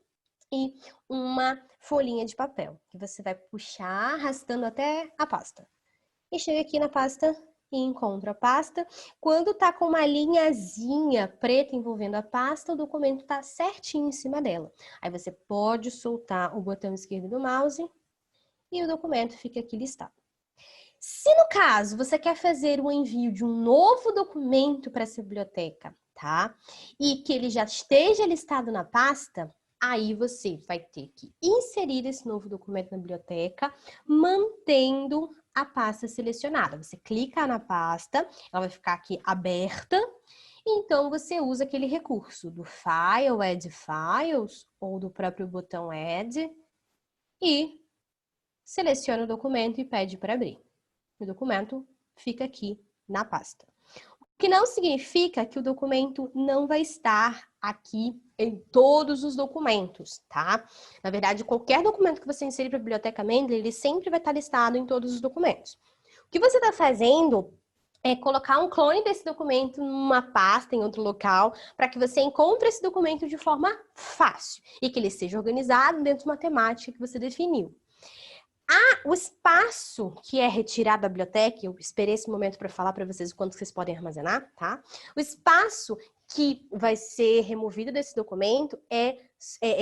Speaker 1: e uma folhinha de papel, que você vai puxar arrastando até a pasta. E chega aqui na pasta e encontra a pasta. Quando tá com uma linhazinha preta envolvendo a pasta, o documento tá certinho em cima dela. Aí você pode soltar o botão esquerdo do mouse e o documento fica aqui listado. Se no caso você quer fazer o envio de um novo documento para essa biblioteca, tá? E que ele já esteja listado na pasta, aí você vai ter que inserir esse novo documento na biblioteca, mantendo a pasta selecionada. Você clica na pasta, ela vai ficar aqui aberta, então você usa aquele recurso do File, Add Files, ou do próprio botão Add, e seleciona o documento e pede para abrir. O documento fica aqui na pasta. O que não significa que o documento não vai estar aqui em todos os documentos, tá? Na verdade, qualquer documento que você inserir para a Biblioteca Mendeley, ele sempre vai estar listado em todos os documentos. O que você está fazendo é colocar um clone desse documento numa pasta, em outro local, para que você encontre esse documento de forma fácil e que ele seja organizado dentro de uma temática que você definiu. O espaço que é retirado da biblioteca, eu esperei esse momento para falar para vocês o quanto vocês podem armazenar, tá? O espaço que vai ser removido desse documento é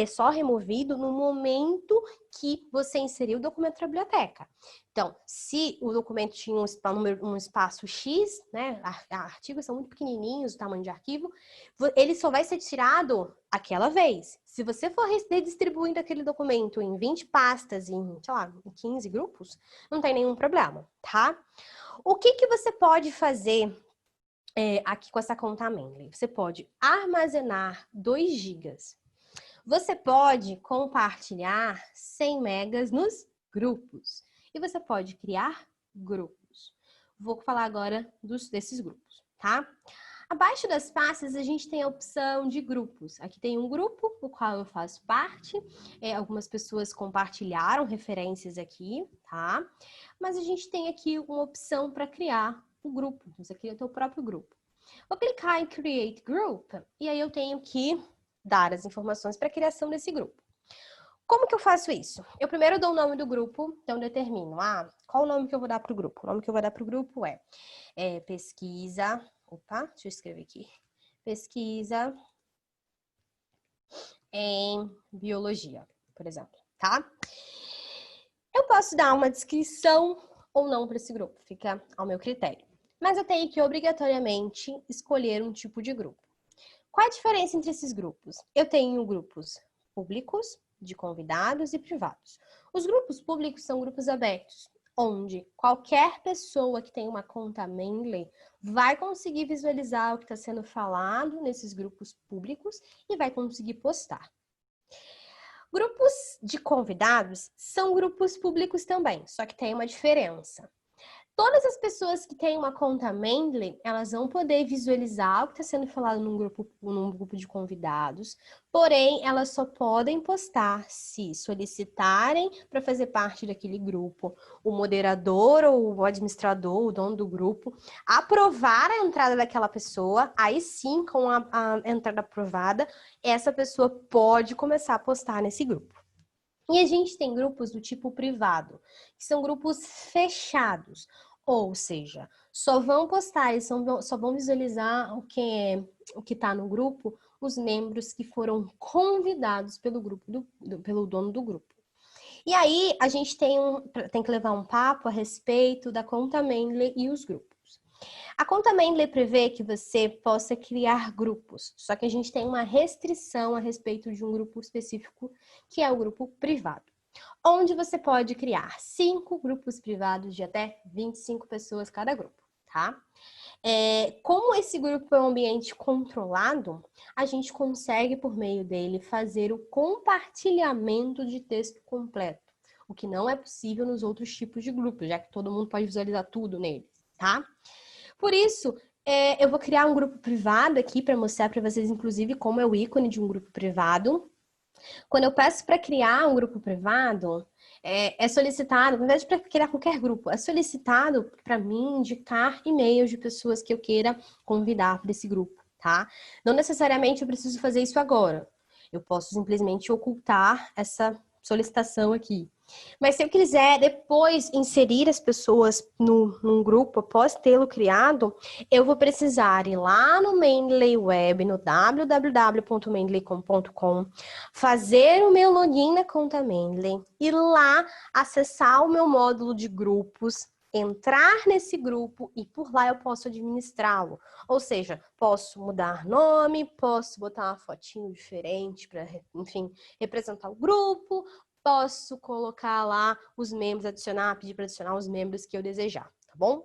Speaker 1: só removido no momento que você inseriu o documento para a biblioteca. Então, se o documento tinha um espaço X, né? Artigos são muito pequenininhos, o tamanho de arquivo, ele só vai ser tirado aquela vez. Se você for redistribuindo aquele documento em 20 pastas, em, sei lá, em 15 grupos, não tem nenhum problema, tá? O que você pode fazer aqui com essa conta Mendeley? Você pode armazenar 2 GB. Você pode compartilhar 100 megas nos grupos. E você pode criar grupos. Vou falar agora desses grupos, tá? Abaixo das pastas, a gente tem a opção de grupos. Aqui tem um grupo, do qual eu faço parte. Algumas pessoas compartilharam referências aqui, tá? Mas a gente tem aqui uma opção para criar um grupo. Você cria o seu próprio grupo. Vou clicar em Create Group e aí eu tenho que dar as informações para a criação desse grupo. Como que eu faço isso? Eu primeiro dou o nome do grupo, então determino, qual o nome que eu vou dar para o grupo? O nome que eu vou dar para o grupo é pesquisa, deixa eu escrever aqui, pesquisa em biologia, por exemplo, tá? Eu posso dar uma descrição ou não para esse grupo, fica ao meu critério. Mas eu tenho que obrigatoriamente escolher um tipo de grupo. Qual a diferença entre esses grupos? Eu tenho grupos públicos, de convidados e privados. Os grupos públicos são grupos abertos, onde qualquer pessoa que tem uma conta Mendeley vai conseguir visualizar o que está sendo falado nesses grupos públicos e vai conseguir postar. Grupos de convidados são grupos públicos também, só que tem uma diferença. Todas as pessoas que têm uma conta Mendeley, elas vão poder visualizar o que está sendo falado num grupo de convidados, porém, elas só podem postar se solicitarem para fazer parte daquele grupo, o moderador ou o administrador, o dono do grupo, aprovar a entrada daquela pessoa, aí sim, com a entrada aprovada, essa pessoa pode começar a postar nesse grupo. E a gente tem grupos do tipo privado, que são grupos fechados, ou seja, só vão postar e só vão visualizar o que está no grupo os membros que foram convidados pelo grupo pelo dono do grupo. E aí a gente tem que levar um papo a respeito da conta Mendeley e os grupos. A conta Mendeley prevê que você possa criar grupos, só que a gente tem uma restrição a respeito de um grupo específico, que é o grupo privado, onde você pode criar 5 grupos privados de até 25 pessoas cada grupo, tá? Como esse grupo é um ambiente controlado, a gente consegue, por meio dele, fazer o compartilhamento de texto completo, o que não é possível nos outros tipos de grupos, já que todo mundo pode visualizar tudo neles, tá? Por isso, eu vou criar um grupo privado aqui para mostrar para vocês, inclusive, como é o ícone de um grupo privado. Quando eu peço para criar um grupo privado, é solicitado, na verdade, para criar qualquer grupo, é solicitado para mim indicar e-mails de pessoas que eu queira convidar para esse grupo, tá? Não necessariamente eu preciso fazer isso agora. Eu posso simplesmente ocultar essa solicitação aqui. Mas se eu quiser depois inserir as pessoas num grupo, após tê-lo criado, eu vou precisar ir lá no Mendeley Web, no www.mendeleycom.com, fazer o meu login na conta Mendeley, ir lá acessar o meu módulo de grupos, entrar nesse grupo e por lá eu posso administrá-lo. Ou seja, posso mudar nome, posso botar uma fotinho diferente para, enfim, representar o grupo, posso colocar lá os membros, pedir para adicionar os membros que eu desejar, tá bom?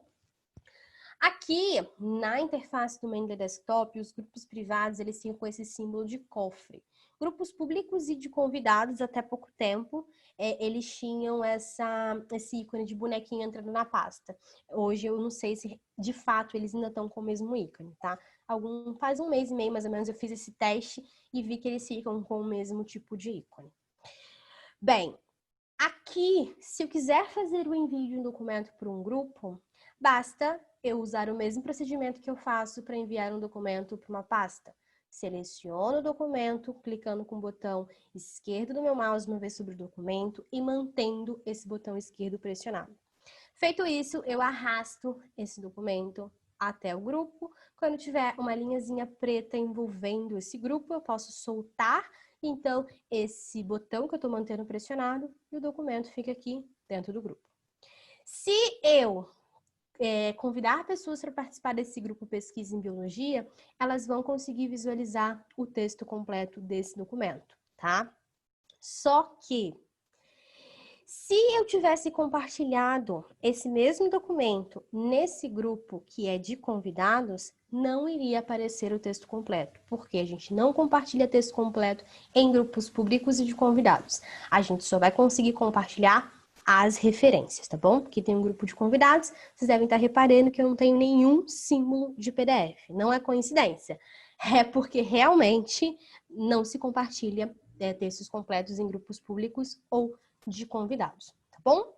Speaker 1: Aqui, na interface do Mendeley Desktop, os grupos privados, eles tinham com esse símbolo de cofre. Grupos públicos e de convidados, até pouco tempo, eles tinham esse ícone de bonequinho entrando na pasta. Hoje eu não sei se, de fato, eles ainda estão com o mesmo ícone, tá? Faz um mês e meio, mais ou menos, eu fiz esse teste e vi que eles ficam com o mesmo tipo de ícone. Bem, aqui, se eu quiser fazer o envio de um documento para um grupo, basta eu usar o mesmo procedimento que eu faço para enviar um documento para uma pasta. Seleciono o documento, clicando com o botão esquerdo do meu mouse uma vez sobre o documento e mantendo esse botão esquerdo pressionado. Feito isso, eu arrasto esse documento até o grupo. Quando tiver uma linhazinha preta envolvendo esse grupo, eu posso soltar, então, esse botão que eu estou mantendo pressionado e o documento fica aqui dentro do grupo. Se eu convidar pessoas para participar desse grupo Pesquisa em Biologia, elas vão conseguir visualizar o texto completo desse documento, tá? Só que, se eu tivesse compartilhado esse mesmo documento nesse grupo que é de convidados, não iria aparecer o texto completo, porque a gente não compartilha texto completo em grupos públicos e de convidados. A gente só vai conseguir compartilhar as referências, tá bom? Porque tem um grupo de convidados, vocês devem estar reparando que eu não tenho nenhum símbolo de PDF. Não é coincidência, é porque realmente não se compartilha textos completos em grupos públicos ou de convidados, tá bom?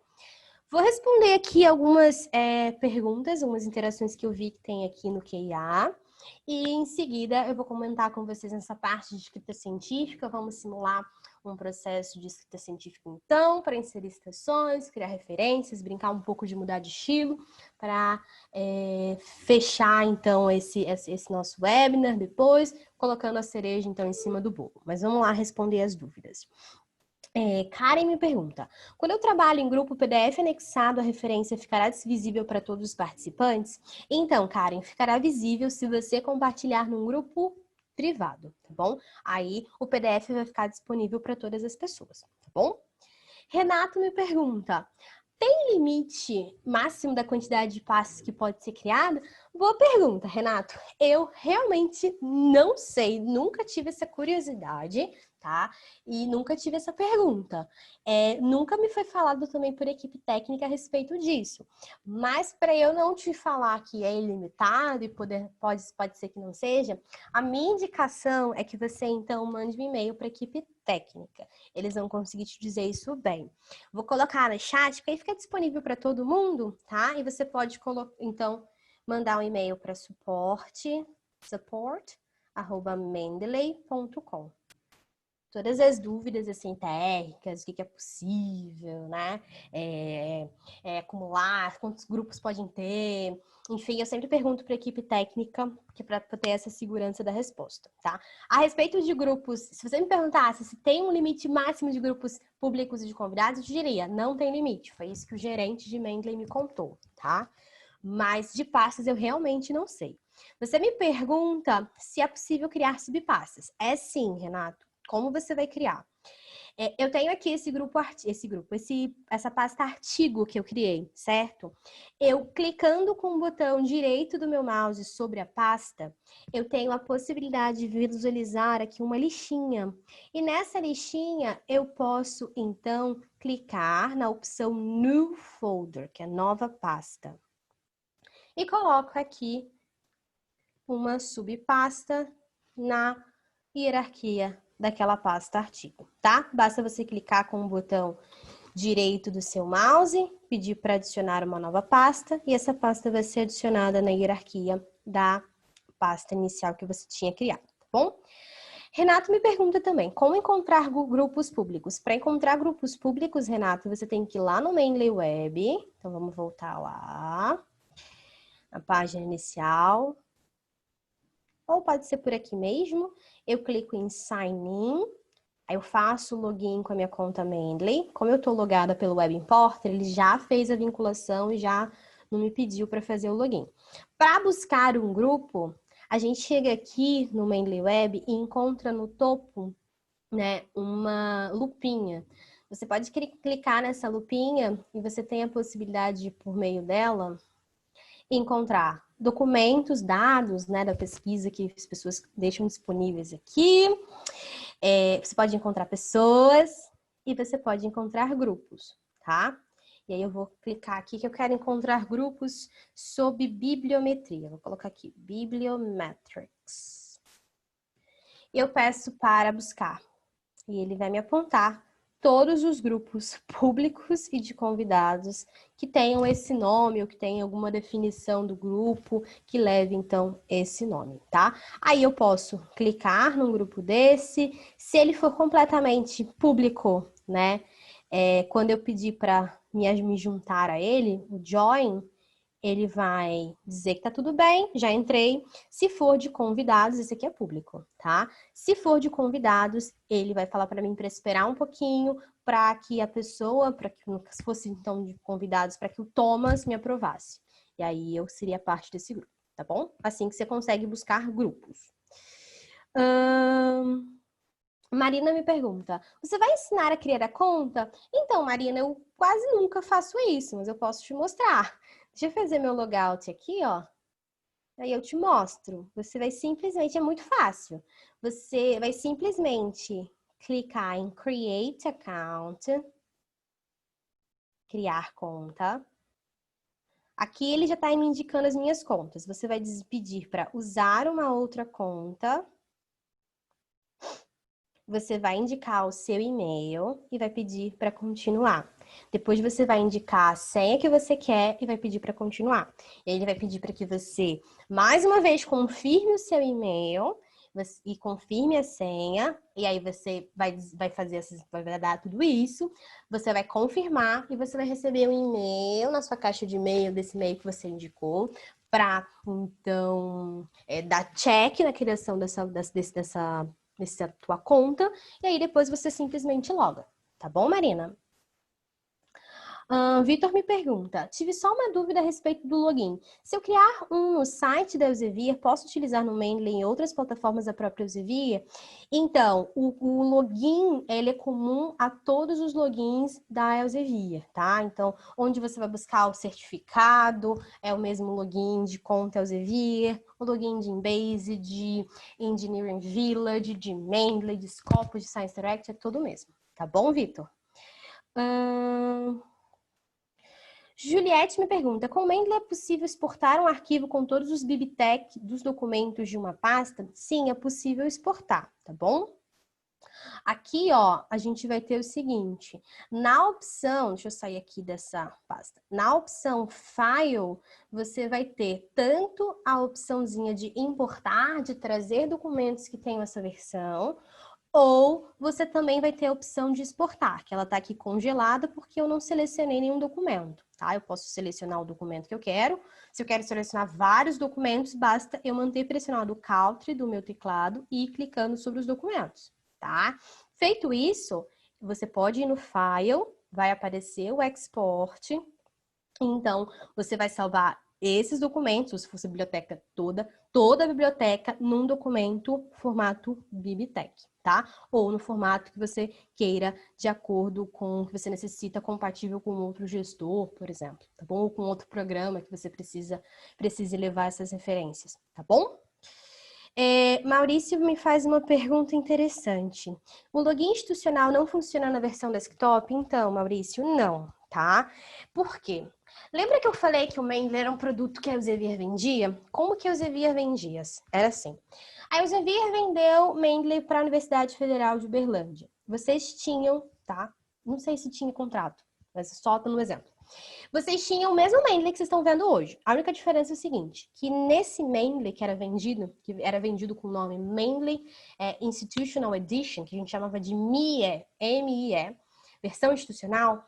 Speaker 1: Vou responder aqui algumas perguntas, algumas interações que eu vi que tem aqui no QIA. E em seguida eu vou comentar com vocês nessa parte de escrita científica. Vamos simular um processo de escrita científica então, para inserir citações, criar referências, brincar um pouco de mudar de estilo, para fechar então esse nosso webinar depois, colocando a cereja então em cima do bolo. Mas vamos lá responder as dúvidas. Karen me pergunta, quando eu trabalho em grupo, o PDF anexado à referência ficará visível para todos os participantes? Então, Karen, ficará visível se você compartilhar num grupo privado, tá bom? Aí o PDF vai ficar disponível para todas as pessoas, tá bom? Renato me pergunta, tem limite máximo da quantidade de pastas que pode ser criada? Boa pergunta, Renato. Eu realmente não sei, nunca tive essa curiosidade, tá? E nunca tive essa pergunta. Nunca me foi falado também por equipe técnica a respeito disso. Mas para eu não te falar que é ilimitado e pode ser que não seja, a minha indicação é que você então mande um e-mail para a equipe técnica. Eles vão conseguir te dizer isso bem. Vou colocar no chat, porque aí fica disponível para todo mundo, tá? E você pode, então, mandar um e-mail para support@mendeley.com. Todas as dúvidas, assim, técnicas, o que é possível, né? Acumular, quantos grupos podem ter. Enfim, eu sempre pergunto para a equipe técnica, para ter essa segurança da resposta, tá? A respeito de grupos, se você me perguntasse se tem um limite máximo de grupos públicos e de convidados, eu diria, não tem limite. Foi isso que o gerente de Mendeley me contou, tá? Mas de pastas eu realmente não sei. Você me pergunta se é possível criar subpastas. É sim, Renato. Como você vai criar? Eu tenho aqui essa pasta artigo que eu criei, certo? Eu clicando com o botão direito do meu mouse sobre a pasta, eu tenho a possibilidade de visualizar aqui uma listinha. E nessa listinha, eu posso, então, clicar na opção New Folder, que é nova pasta. E coloco aqui uma subpasta na hierarquia daquela pasta artigo, tá? Basta você clicar com o botão direito do seu mouse, pedir para adicionar uma nova pasta e essa pasta vai ser adicionada na hierarquia da pasta inicial que você tinha criado, tá bom? Renato me pergunta também, como encontrar grupos públicos? Para encontrar grupos públicos, Renato, você tem que ir lá no Mendeley Web, então vamos voltar lá, na página inicial, ou pode ser por aqui mesmo, eu clico em Sign In, aí eu faço o login com a minha conta Mendeley. Como eu estou logada pelo Web Importer, ele já fez a vinculação e já não me pediu para fazer o login. Para buscar um grupo, a gente chega aqui no Mendeley Web e encontra no topo, né, uma lupinha. Você pode clicar nessa lupinha e você tem a possibilidade de, por meio dela, encontrar documentos, dados, né, da pesquisa que as pessoas deixam disponíveis aqui. Você pode encontrar pessoas e você pode encontrar grupos, tá? E aí eu vou clicar aqui que eu quero encontrar grupos sob bibliometria. Vou colocar aqui, Bibliometrics. E eu peço para buscar. E ele vai me apontar todos os grupos públicos e de convidados que tenham esse nome ou que tenham alguma definição do grupo que leve, então, esse nome, tá? Aí eu posso clicar num grupo desse. Se ele for completamente público, né? Quando eu pedir para me juntar a ele, o join, ele vai dizer que tá tudo bem, já entrei. Se for de convidados, esse aqui é público, tá? Se for de convidados, ele vai falar para mim para esperar um pouquinho, para que a pessoa, para que se fosse então de convidados, para que o Thomas me aprovasse. E aí eu seria parte desse grupo, tá bom? Assim que você consegue buscar grupos. Marina me pergunta, você vai ensinar a criar a conta? Então, Marina, eu quase nunca faço isso, mas eu posso te mostrar. Deixa eu fazer meu logout aqui, ó. Aí eu te mostro. Você vai simplesmente, é muito fácil. Você vai simplesmente clicar em Create Account, criar conta. Aqui ele já está me indicando as minhas contas. Você vai pedir para usar uma outra conta. Você vai indicar o seu e-mail e vai pedir para continuar. Depois você vai indicar a senha que você quer e vai pedir para continuar. E aí ele vai pedir para que você, mais uma vez, confirme o seu e-mail e confirme a senha. E aí você vai dar tudo isso. Você vai confirmar e você vai receber um e-mail na sua caixa de e-mail desse e-mail que você indicou para, então, dar check na criação dessa tua conta, e aí depois você simplesmente loga, Tá bom, Marina? Vitor me pergunta, tive só uma dúvida a respeito do login. Se eu criar um no site da Elsevier, posso utilizar no Mendeley em outras plataformas da própria Elsevier? Então, o login, ele é comum a todos os logins da Elsevier, tá? Então, onde você vai buscar o certificado, é o mesmo login de conta Elsevier, o login de Embase, de Engineering Village, de Mendeley, de Scopus, de Science Direct, é tudo mesmo. Tá bom, Vitor? Juliette me pergunta, com o Mendeley é possível exportar um arquivo com todos os bibtec dos documentos de uma pasta? Sim, é possível exportar, tá bom? Aqui, ó, a gente vai ter o seguinte, na opção, deixa eu sair aqui dessa pasta, na opção File, você vai ter tanto a opçãozinha de importar, de trazer documentos que tenham essa versão, ou você também vai ter a opção de exportar, que ela está aqui congelada porque eu não selecionei nenhum documento, tá? Eu posso selecionar o documento que eu quero. Se eu quero selecionar vários documentos, basta eu manter pressionado o Ctrl do meu teclado e ir clicando sobre os documentos, tá? Feito isso, você pode ir no File, vai aparecer o Export. Então, você vai salvar esses documentos, se fosse a biblioteca toda a biblioteca num documento formato BibTeX, tá? Ou no formato que você queira, de acordo com o que você necessita, compatível com outro gestor, por exemplo, tá bom? Ou com outro programa que você precise levar essas referências, tá bom? Maurício me faz uma pergunta interessante. O login institucional não funciona na versão desktop? Então, Maurício, não, tá? Por quê? Lembra que eu falei que o Mendeley era um produto que a Elsevier vendia? Como que a Elsevier vendia? Era assim. A Elsevier vendeu Mendeley para a Universidade Federal de Uberlândia. Vocês tinham, tá? Não sei se tinha contrato, mas só no exemplo. Vocês tinham o mesmo Mendeley que vocês estão vendo hoje. A única diferença é o seguinte, que nesse Mendeley que era vendido com o nome Mendeley Institutional Edition, que a gente chamava de MIE, M-I-E, versão institucional,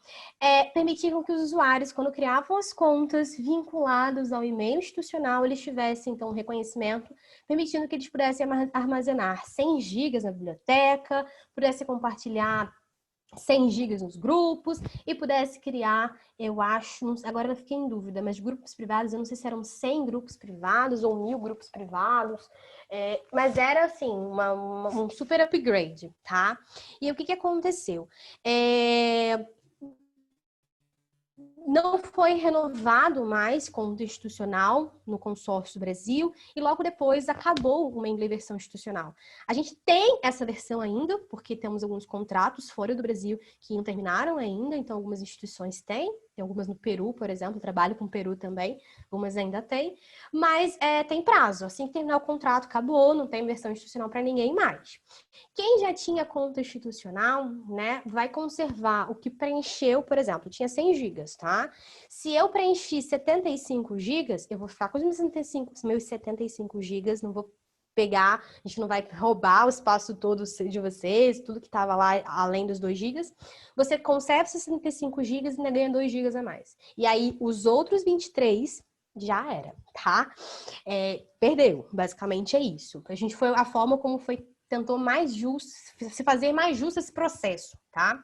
Speaker 1: permitiam que os usuários, quando criavam as contas vinculadas ao e-mail institucional, eles tivessem, então, um reconhecimento, permitindo que eles pudessem armazenar 100 GB na biblioteca, pudessem compartilhar 100 GB nos grupos e pudesse criar, eu acho, agora eu fiquei em dúvida, mas grupos privados, eu não sei se eram 100 grupos privados ou 1000 grupos privados, mas era assim, um super upgrade, tá? E o que aconteceu? Não foi renovado mais conta institucional no Consórcio Brasil e logo depois acabou o Mendeley versão institucional. A gente tem essa versão ainda, porque temos alguns contratos fora do Brasil que não terminaram ainda, então algumas instituições têm, tem algumas no Peru, por exemplo, trabalho com o Peru também, algumas ainda tem, mas tem prazo, assim que terminar o contrato, acabou, não tem versão institucional para ninguém mais. Quem já tinha conta institucional, né, vai conservar o que preencheu, por exemplo, tinha 100 gigas, tá? Se eu preenchi 75 gigas, eu vou ficar com os meus 75 gigas, não vou pegar, a gente não vai roubar o espaço todo de vocês, tudo que estava lá além dos 2 gigas. Você conserva 65 gigas e ainda ganha 2 gigas a mais. E aí, os outros 23 já era, tá? Perdeu, basicamente é isso. Foi a forma como tentou mais justo, se fazer mais justo esse processo, tá?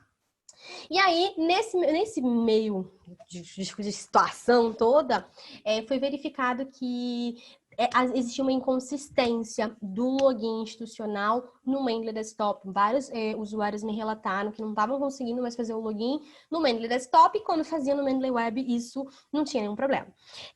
Speaker 1: E aí, nesse meio de situação toda, foi verificado que existia uma inconsistência do login institucional no Mendeley Desktop. Vários usuários me relataram que não estavam conseguindo mais fazer o login no Mendeley Desktop e quando fazia no Mendeley Web, isso não tinha nenhum problema.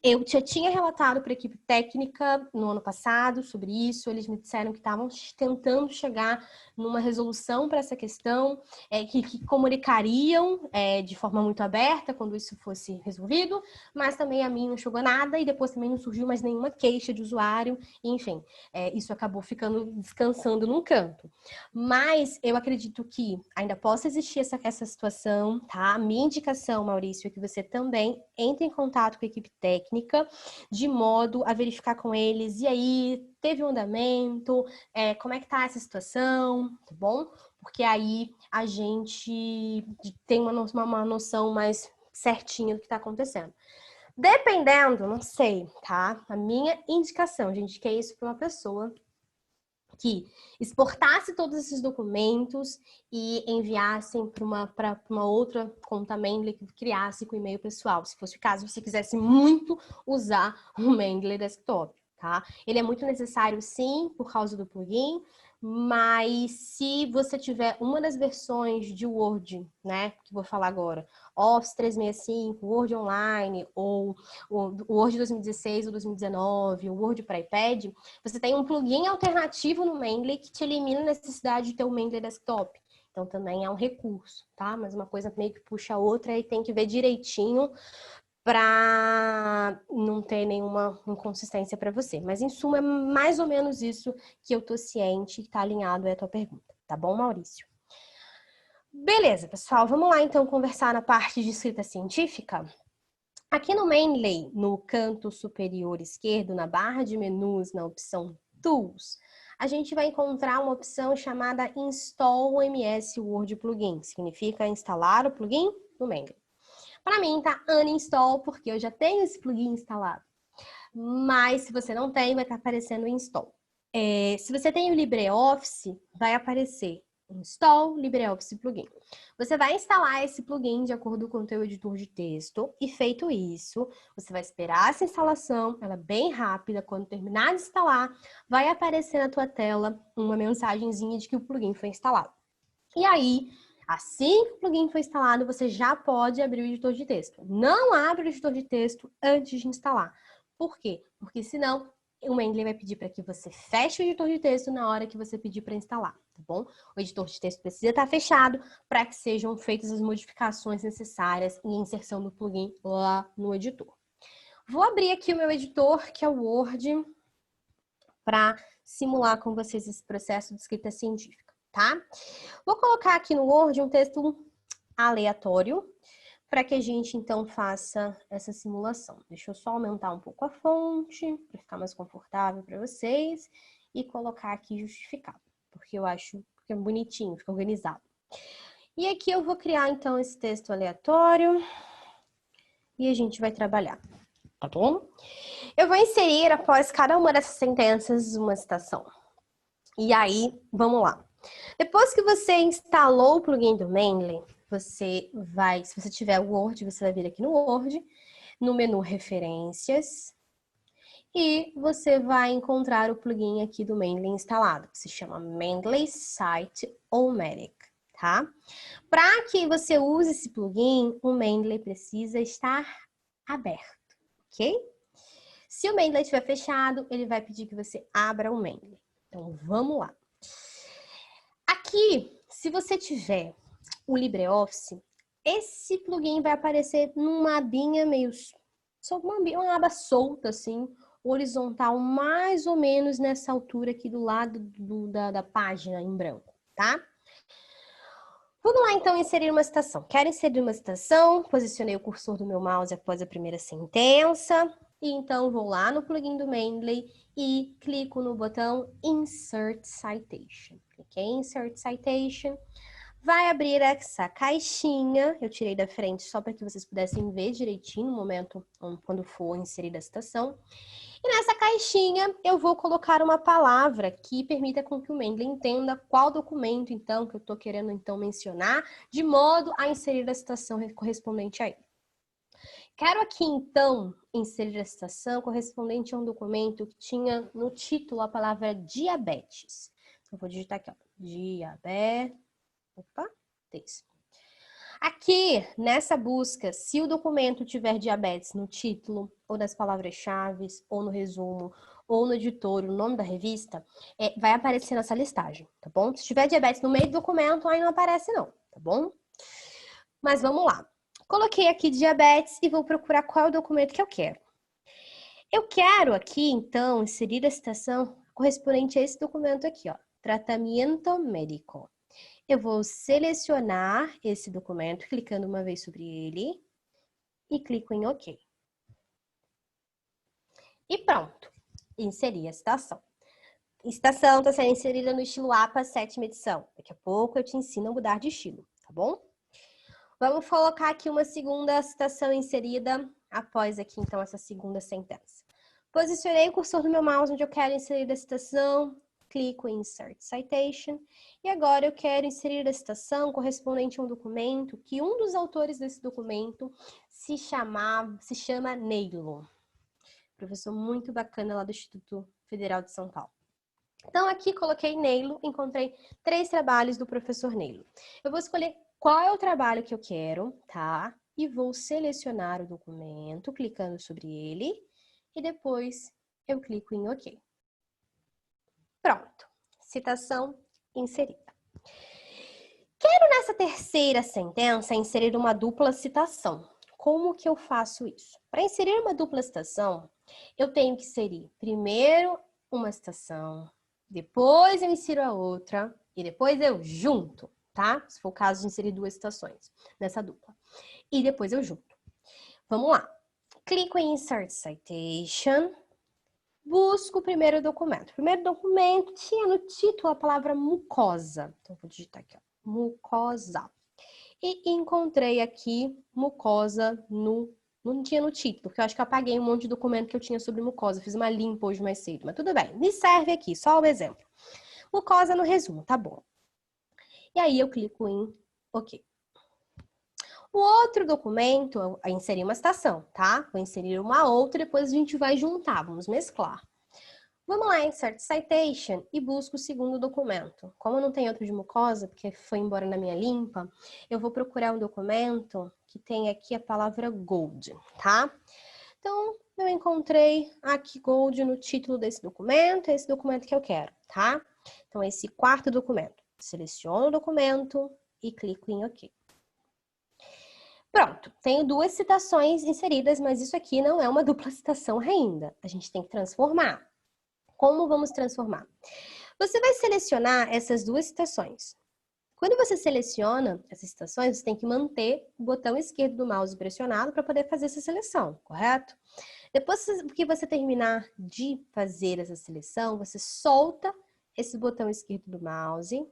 Speaker 1: Eu já tinha relatado para a equipe técnica no ano passado sobre isso, eles me disseram que estavam tentando chegar numa resolução para essa questão, que comunicariam de forma muito aberta quando isso fosse resolvido, mas também a mim não chegou nada e depois também não surgiu mais nenhuma queixa de usuário, enfim, isso acabou ficando descansando num canto. Mas eu acredito que ainda possa existir essa situação, tá? A minha indicação, Maurício, é que você também entre em contato com a equipe técnica, de modo a verificar com eles, e aí, teve um andamento, como é que tá essa situação, tá bom? Porque aí a gente tem uma noção mais certinha do que está acontecendo. Dependendo, não sei, tá? A minha indicação, a gente quer isso para uma pessoa que exportasse todos esses documentos e enviassem para uma outra conta Mendeley que criasse com e-mail pessoal, se fosse o caso, você quisesse muito usar o Mendeley Desktop, tá? Ele é muito necessário, sim, por causa do plugin, mas se você tiver uma das versões de Word, né, que vou falar agora, Office 365, Word Online, ou o Word 2016 ou 2019, o Word para iPad, você tem um plugin alternativo no Mendeley que te elimina a necessidade de ter o Mendeley Desktop. Então também é um recurso, tá? Mas uma coisa meio que puxa a outra e tem que ver direitinho para não ter nenhuma inconsistência para você. Mas, em suma, é mais ou menos isso que eu tô ciente, que tá alinhado à tua pergunta. Tá bom, Maurício? Beleza, pessoal. Vamos lá, então, conversar na parte de escrita científica. Aqui no Mendeley, no canto superior esquerdo, na barra de menus, na opção Tools, a gente vai encontrar uma opção chamada Install MS Word Plugin. Significa instalar o plugin no Mendeley. Para mim tá uninstall, porque eu já tenho esse plugin instalado. Mas se você não tem, vai estar aparecendo o install. Se você tem o LibreOffice, vai aparecer install LibreOffice plugin. Você vai instalar esse plugin de acordo com o teu editor de texto e feito isso, você vai esperar essa instalação, ela é bem rápida. Quando terminar de instalar, vai aparecer na tua tela uma mensagenzinha de que o plugin foi instalado. E aí, assim que o plugin foi instalado, você já pode abrir o editor de texto. Não abre o editor de texto antes de instalar. Por quê? Porque senão o Mendeley vai pedir para que você feche o editor de texto na hora que você pedir para instalar, tá bom? O editor de texto precisa estar fechado para que sejam feitas as modificações necessárias e inserção do plugin lá no editor. Vou abrir aqui o meu editor, que é o Word, para simular com vocês esse processo de escrita científica, tá? Vou colocar aqui no Word um texto aleatório para que a gente, então, faça essa simulação. Deixa eu só aumentar um pouco a fonte para ficar mais confortável para vocês e colocar aqui justificado, porque eu acho que é bonitinho, fica organizado. E aqui eu vou criar, então, esse texto aleatório e a gente vai trabalhar, tá bom? Eu vou inserir, após cada uma dessas sentenças, uma citação. E aí, vamos lá. Depois que você instalou o plugin do Mendeley, você vai, se você tiver o Word, você vai vir aqui no Word, no menu Referências, e você vai encontrar o plugin aqui do Mendeley instalado, que se chama Mendeley Site-O-Matic, tá? Para que você use esse plugin, o Mendeley precisa estar aberto, ok? Se o Mendeley estiver fechado, ele vai pedir que você abra o Mendeley. Então, vamos lá. Aqui, se você tiver o LibreOffice, esse plugin vai aparecer numa abinha meio... uma aba solta, assim, horizontal, mais ou menos nessa altura aqui do lado da página em branco, tá? Vamos lá, então, inserir uma citação. Quero inserir uma citação, posicionei o cursor do meu mouse após a primeira sentença, e então vou lá no plugin do Mendeley e clico no botão Insert Citation. Cliquei em Insert Citation, vai abrir essa caixinha, eu tirei da frente só para que vocês pudessem ver direitinho no momento quando for inserida a citação. E nessa caixinha eu vou colocar uma palavra que permita com que o Mendeley entenda qual documento, então, que eu estou querendo, então, mencionar, de modo a inserir a citação correspondente a ele. Quero aqui, então, inserir a citação correspondente a um documento que tinha no título a palavra diabetes. Eu vou digitar aqui, ó, diabetes. Aqui, nessa busca, se o documento tiver diabetes no título, ou nas palavras-chave, ou no resumo, ou no editor, o nome da revista, vai aparecer nessa listagem, tá bom? Se tiver diabetes no meio do documento, aí não aparece não, tá bom? Mas vamos lá. Coloquei aqui diabetes e vou procurar qual é o documento que eu quero. Eu quero aqui, então, inserir a citação correspondente a esse documento aqui, ó. Tratamento médico. Eu vou selecionar esse documento, clicando uma vez sobre ele, e clico em OK. E pronto, inseri a citação. A citação está sendo inserida no estilo APA 7ª edição. Daqui a pouco eu te ensino a mudar de estilo, tá bom? Vamos colocar aqui uma segunda citação inserida após aqui, então, essa segunda sentença. Posicionei o cursor do meu mouse onde eu quero inserir a citação, clico em Insert Citation, e agora eu quero inserir a citação correspondente a um documento que um dos autores desse documento se chama Neilo. Professor muito bacana lá do Instituto Federal de São Paulo. Então, aqui coloquei Neilo, encontrei 3 trabalhos do professor Neilo. Eu vou escolher qual é o trabalho que eu quero, tá? E vou selecionar o documento, clicando sobre ele, e depois eu clico em OK. Pronto, citação inserida. Quero nessa terceira sentença inserir uma dupla citação. Como que eu faço isso? Para inserir uma dupla citação, eu tenho que inserir primeiro uma citação, depois eu insiro a outra e depois eu junto, tá? Se for o caso de inserir 2 citações nessa dupla. E depois eu junto. Vamos lá. Clico em Insert Citation. Busco o primeiro documento. O primeiro documento tinha no título a palavra mucosa. Então, vou digitar aqui, ó. Mucosa. E encontrei aqui mucosa não tinha no título, porque eu acho que eu apaguei um monte de documento que eu tinha sobre mucosa. Fiz uma limpa hoje mais cedo, mas tudo bem. Me serve aqui, só o exemplo. Mucosa no resumo, tá bom. E aí eu clico em OK. O outro documento, eu inseri uma citação, tá? Vou inserir uma outra, depois a gente vai juntar, vamos mesclar. Vamos lá, Insert Citation, e busco o segundo documento. Como não tem outro de mucosa, porque foi embora na minha limpa, eu vou procurar um documento que tem aqui a palavra gold, tá? Então, eu encontrei aqui gold no título desse documento, é esse documento que eu quero, tá? Então, esse quarto documento. Seleciono o documento e clico em OK. Pronto, tenho 2 citações inseridas, mas isso aqui não é uma dupla citação ainda. A gente tem que transformar. Como vamos transformar? Você vai selecionar essas 2 citações. Quando você seleciona essas citações, você tem que manter o botão esquerdo do mouse pressionado para poder fazer essa seleção, correto? Depois que você terminar de fazer essa seleção, você solta esse botão esquerdo do mouse.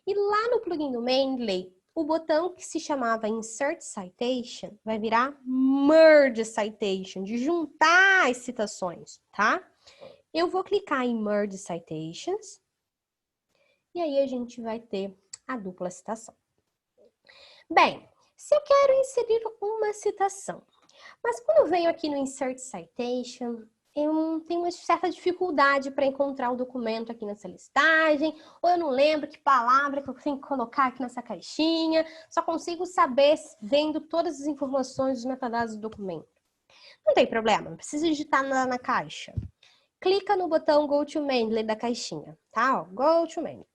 Speaker 1: E lá no plugin do Mendeley, o botão que se chamava Insert Citation vai virar Merge Citation, de juntar as citações, tá? Eu vou clicar em Merge Citations e aí a gente vai ter a dupla citação. Bem, se eu quero inserir uma citação, mas quando eu venho aqui no Insert Citation, eu tenho uma certa dificuldade para encontrar o documento aqui nessa listagem, ou eu não lembro que palavra que eu tenho que colocar aqui nessa caixinha, só consigo saber vendo todas as informações dos metadados do documento. Não tem problema, não precisa digitar nada na caixa. Clica no botão Go to Mendeley da caixinha, tá? Ó, Go to Mendeley.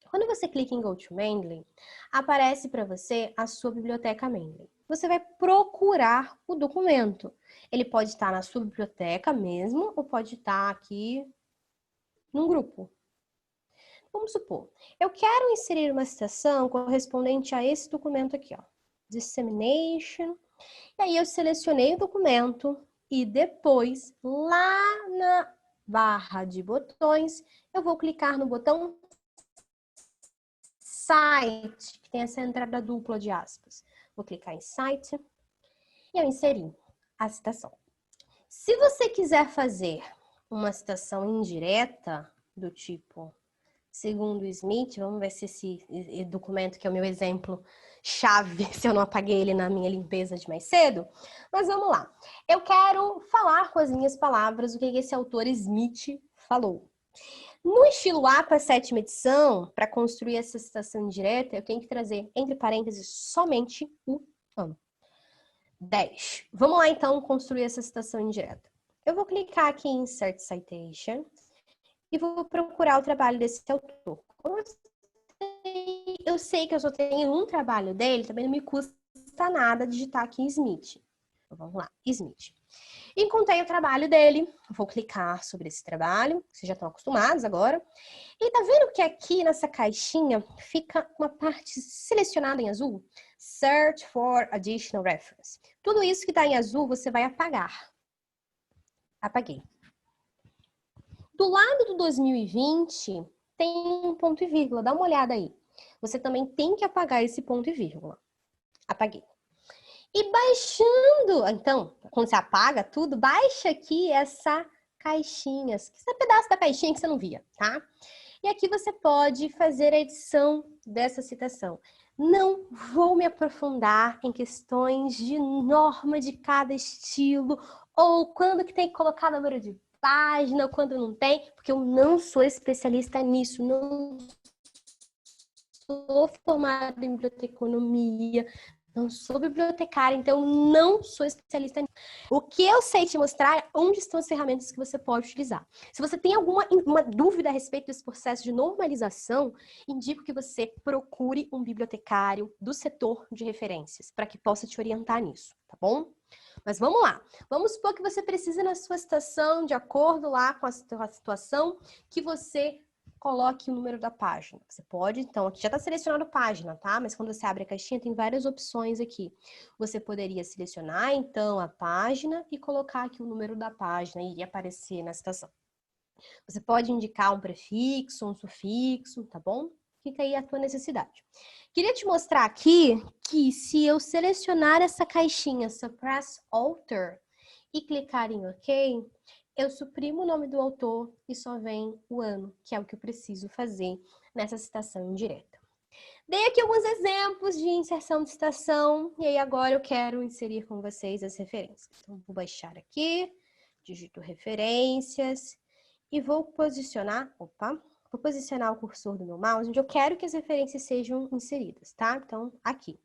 Speaker 1: Quando você clica em Go to Mendeley, aparece para você a sua biblioteca Mendeley. Você vai procurar o documento. Ele pode estar na sua biblioteca mesmo, ou pode estar aqui num grupo. Vamos supor, eu quero inserir uma citação correspondente a esse documento aqui, ó. Dissemination. E aí eu selecionei o documento e depois, lá na barra de botões, eu vou clicar no botão Cite, que tem essa entrada dupla de aspas. Vou clicar em Cite e eu inseri a citação. Se você quiser fazer uma citação indireta, do tipo, segundo Smith, vamos ver se esse documento, que é o meu exemplo chave, se eu não apaguei ele na minha limpeza de mais cedo, mas vamos lá. Eu quero falar com as minhas palavras o que esse autor Smith falou. No estilo APA 7ª edição, para construir essa citação indireta, eu tenho que trazer, entre parênteses, somente o ano. 10. Vamos lá, então, construir essa citação indireta. Eu vou clicar aqui em Insert Citation e vou procurar o trabalho desse autor. Eu sei que eu só tenho um trabalho dele, também não me custa nada digitar aqui Smith. Então, vamos lá, Smith. Encontrei o trabalho dele, vou clicar sobre esse trabalho, vocês já estão acostumados agora. E tá vendo que aqui nessa caixinha fica uma parte selecionada em azul? Search for additional reference. Tudo isso que está em azul você vai apagar. Apaguei. Do lado do 2020 tem um ponto e vírgula, dá uma olhada aí. Você também tem que apagar esse ponto e vírgula. Apaguei. E baixando, então, quando você apaga tudo, baixa aqui essa caixinhas. Esse é um pedaço da caixinha que você não via, tá? E aqui você pode fazer a edição dessa citação. Não vou me aprofundar em questões de norma de cada estilo, ou quando que tem que colocar número de página, ou quando não tem, porque eu não sou especialista nisso, não sou formada em biblioteconomia, não sou bibliotecária, então não sou especialista nisso. O que eu sei te mostrar é onde estão as ferramentas que você pode utilizar. Se você tem alguma dúvida a respeito desse processo de normalização, indico que você procure um bibliotecário do setor de referências, para que possa te orientar nisso, tá bom? Mas vamos lá. Vamos supor que você precisa na sua citação, de acordo lá com a situação, que você coloque o número da página. Você pode, então, aqui já está selecionado página, tá? Mas quando você abre a caixinha, tem várias opções aqui. Você poderia selecionar, então, a página e colocar aqui o número da página e iria aparecer na citação. Você pode indicar um prefixo, um sufixo, tá bom? Fica aí a tua necessidade. Queria te mostrar aqui que se eu selecionar essa caixinha Suppress Author e clicar em OK, eu suprimo o nome do autor e só vem o ano, que é o que eu preciso fazer nessa citação indireta. Dei aqui alguns exemplos de inserção de citação, e aí agora eu quero inserir com vocês as referências. Então, vou baixar aqui, digito referências, e vou posicionar o cursor do meu mouse onde eu quero que as referências sejam inseridas, tá? Então, aqui.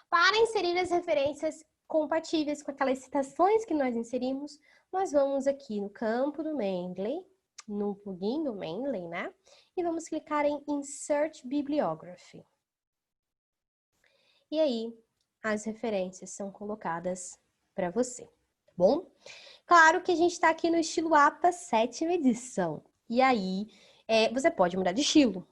Speaker 1: Para inserir as referências compatíveis com aquelas citações que nós inserimos, nós vamos aqui no campo do Mendeley, no plugin do Mendeley, né? E vamos clicar em Insert Bibliography. E aí, as referências são colocadas para você, tá bom? Claro que a gente está aqui no estilo APA 7ª edição. E aí, você pode mudar de estilo.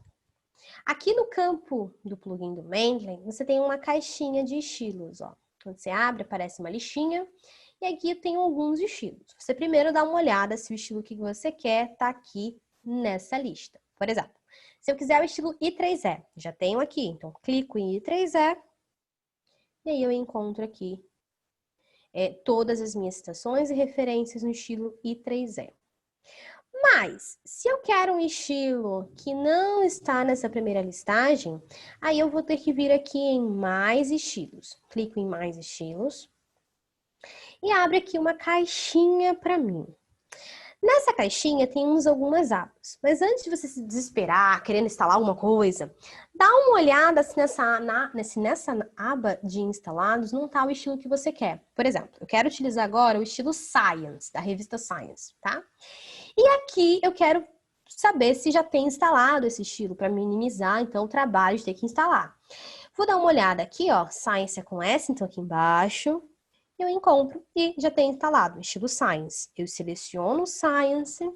Speaker 1: Aqui no campo do plugin do Mendeley, você tem uma caixinha de estilos, ó. Quando você abre, aparece uma listinha. E aqui eu tenho alguns estilos. Você primeiro dá uma olhada se o estilo que você quer está aqui nessa lista. Por exemplo, se eu quiser o estilo I3E, já tenho aqui. Então, clico em I3E. E aí eu encontro aqui todas as minhas citações e referências no estilo I3E. Mas, se eu quero um estilo que não está nessa primeira listagem, aí eu vou ter que vir aqui em mais estilos. Clico em mais estilos e abre aqui uma caixinha para mim. Nessa caixinha tem algumas abas, mas antes de você se desesperar, querendo instalar alguma coisa, dá uma olhada se nessa aba de instalados não está o estilo que você quer. Por exemplo, eu quero utilizar agora o estilo Science, da revista Science, tá? E aqui eu quero saber se já tem instalado esse estilo para minimizar, então, o trabalho de ter que instalar. Vou dar uma olhada aqui, ó, Science é com S, então aqui embaixo, eu encontro e já tem instalado o estilo Science. Eu seleciono Science,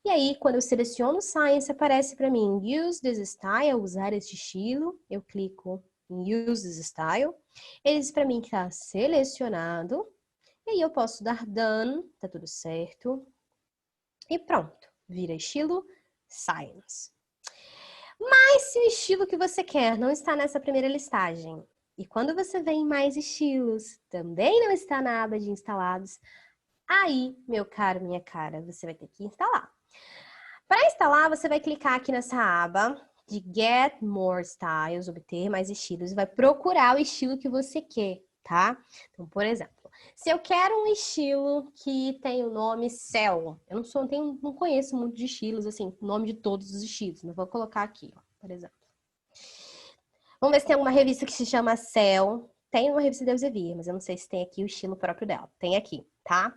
Speaker 1: e aí, quando eu seleciono Science, aparece para mim Use this style, usar este estilo. Eu clico em Use this style. Ele diz para mim que está selecionado. E aí eu posso dar Done, tá tudo certo. E pronto, vira estilo Science. Mas se o estilo que você quer não está nessa primeira listagem, e quando você vem em mais estilos, também não está na aba de instalados, aí, meu caro, minha cara, você vai ter que instalar. Para instalar, você vai clicar aqui nessa aba de Get More Styles, obter mais estilos, e vai procurar o estilo que você quer, tá? Então, por exemplo, se eu quero um estilo que tem o nome Cell, eu não conheço muito de estilos, assim, o nome de todos os estilos, mas vou colocar aqui, ó, por exemplo. Vamos ver se tem alguma revista que se chama Cell. Tem uma revista de Elsevier, mas eu não sei se tem aqui o estilo próprio dela. Tem aqui, tá?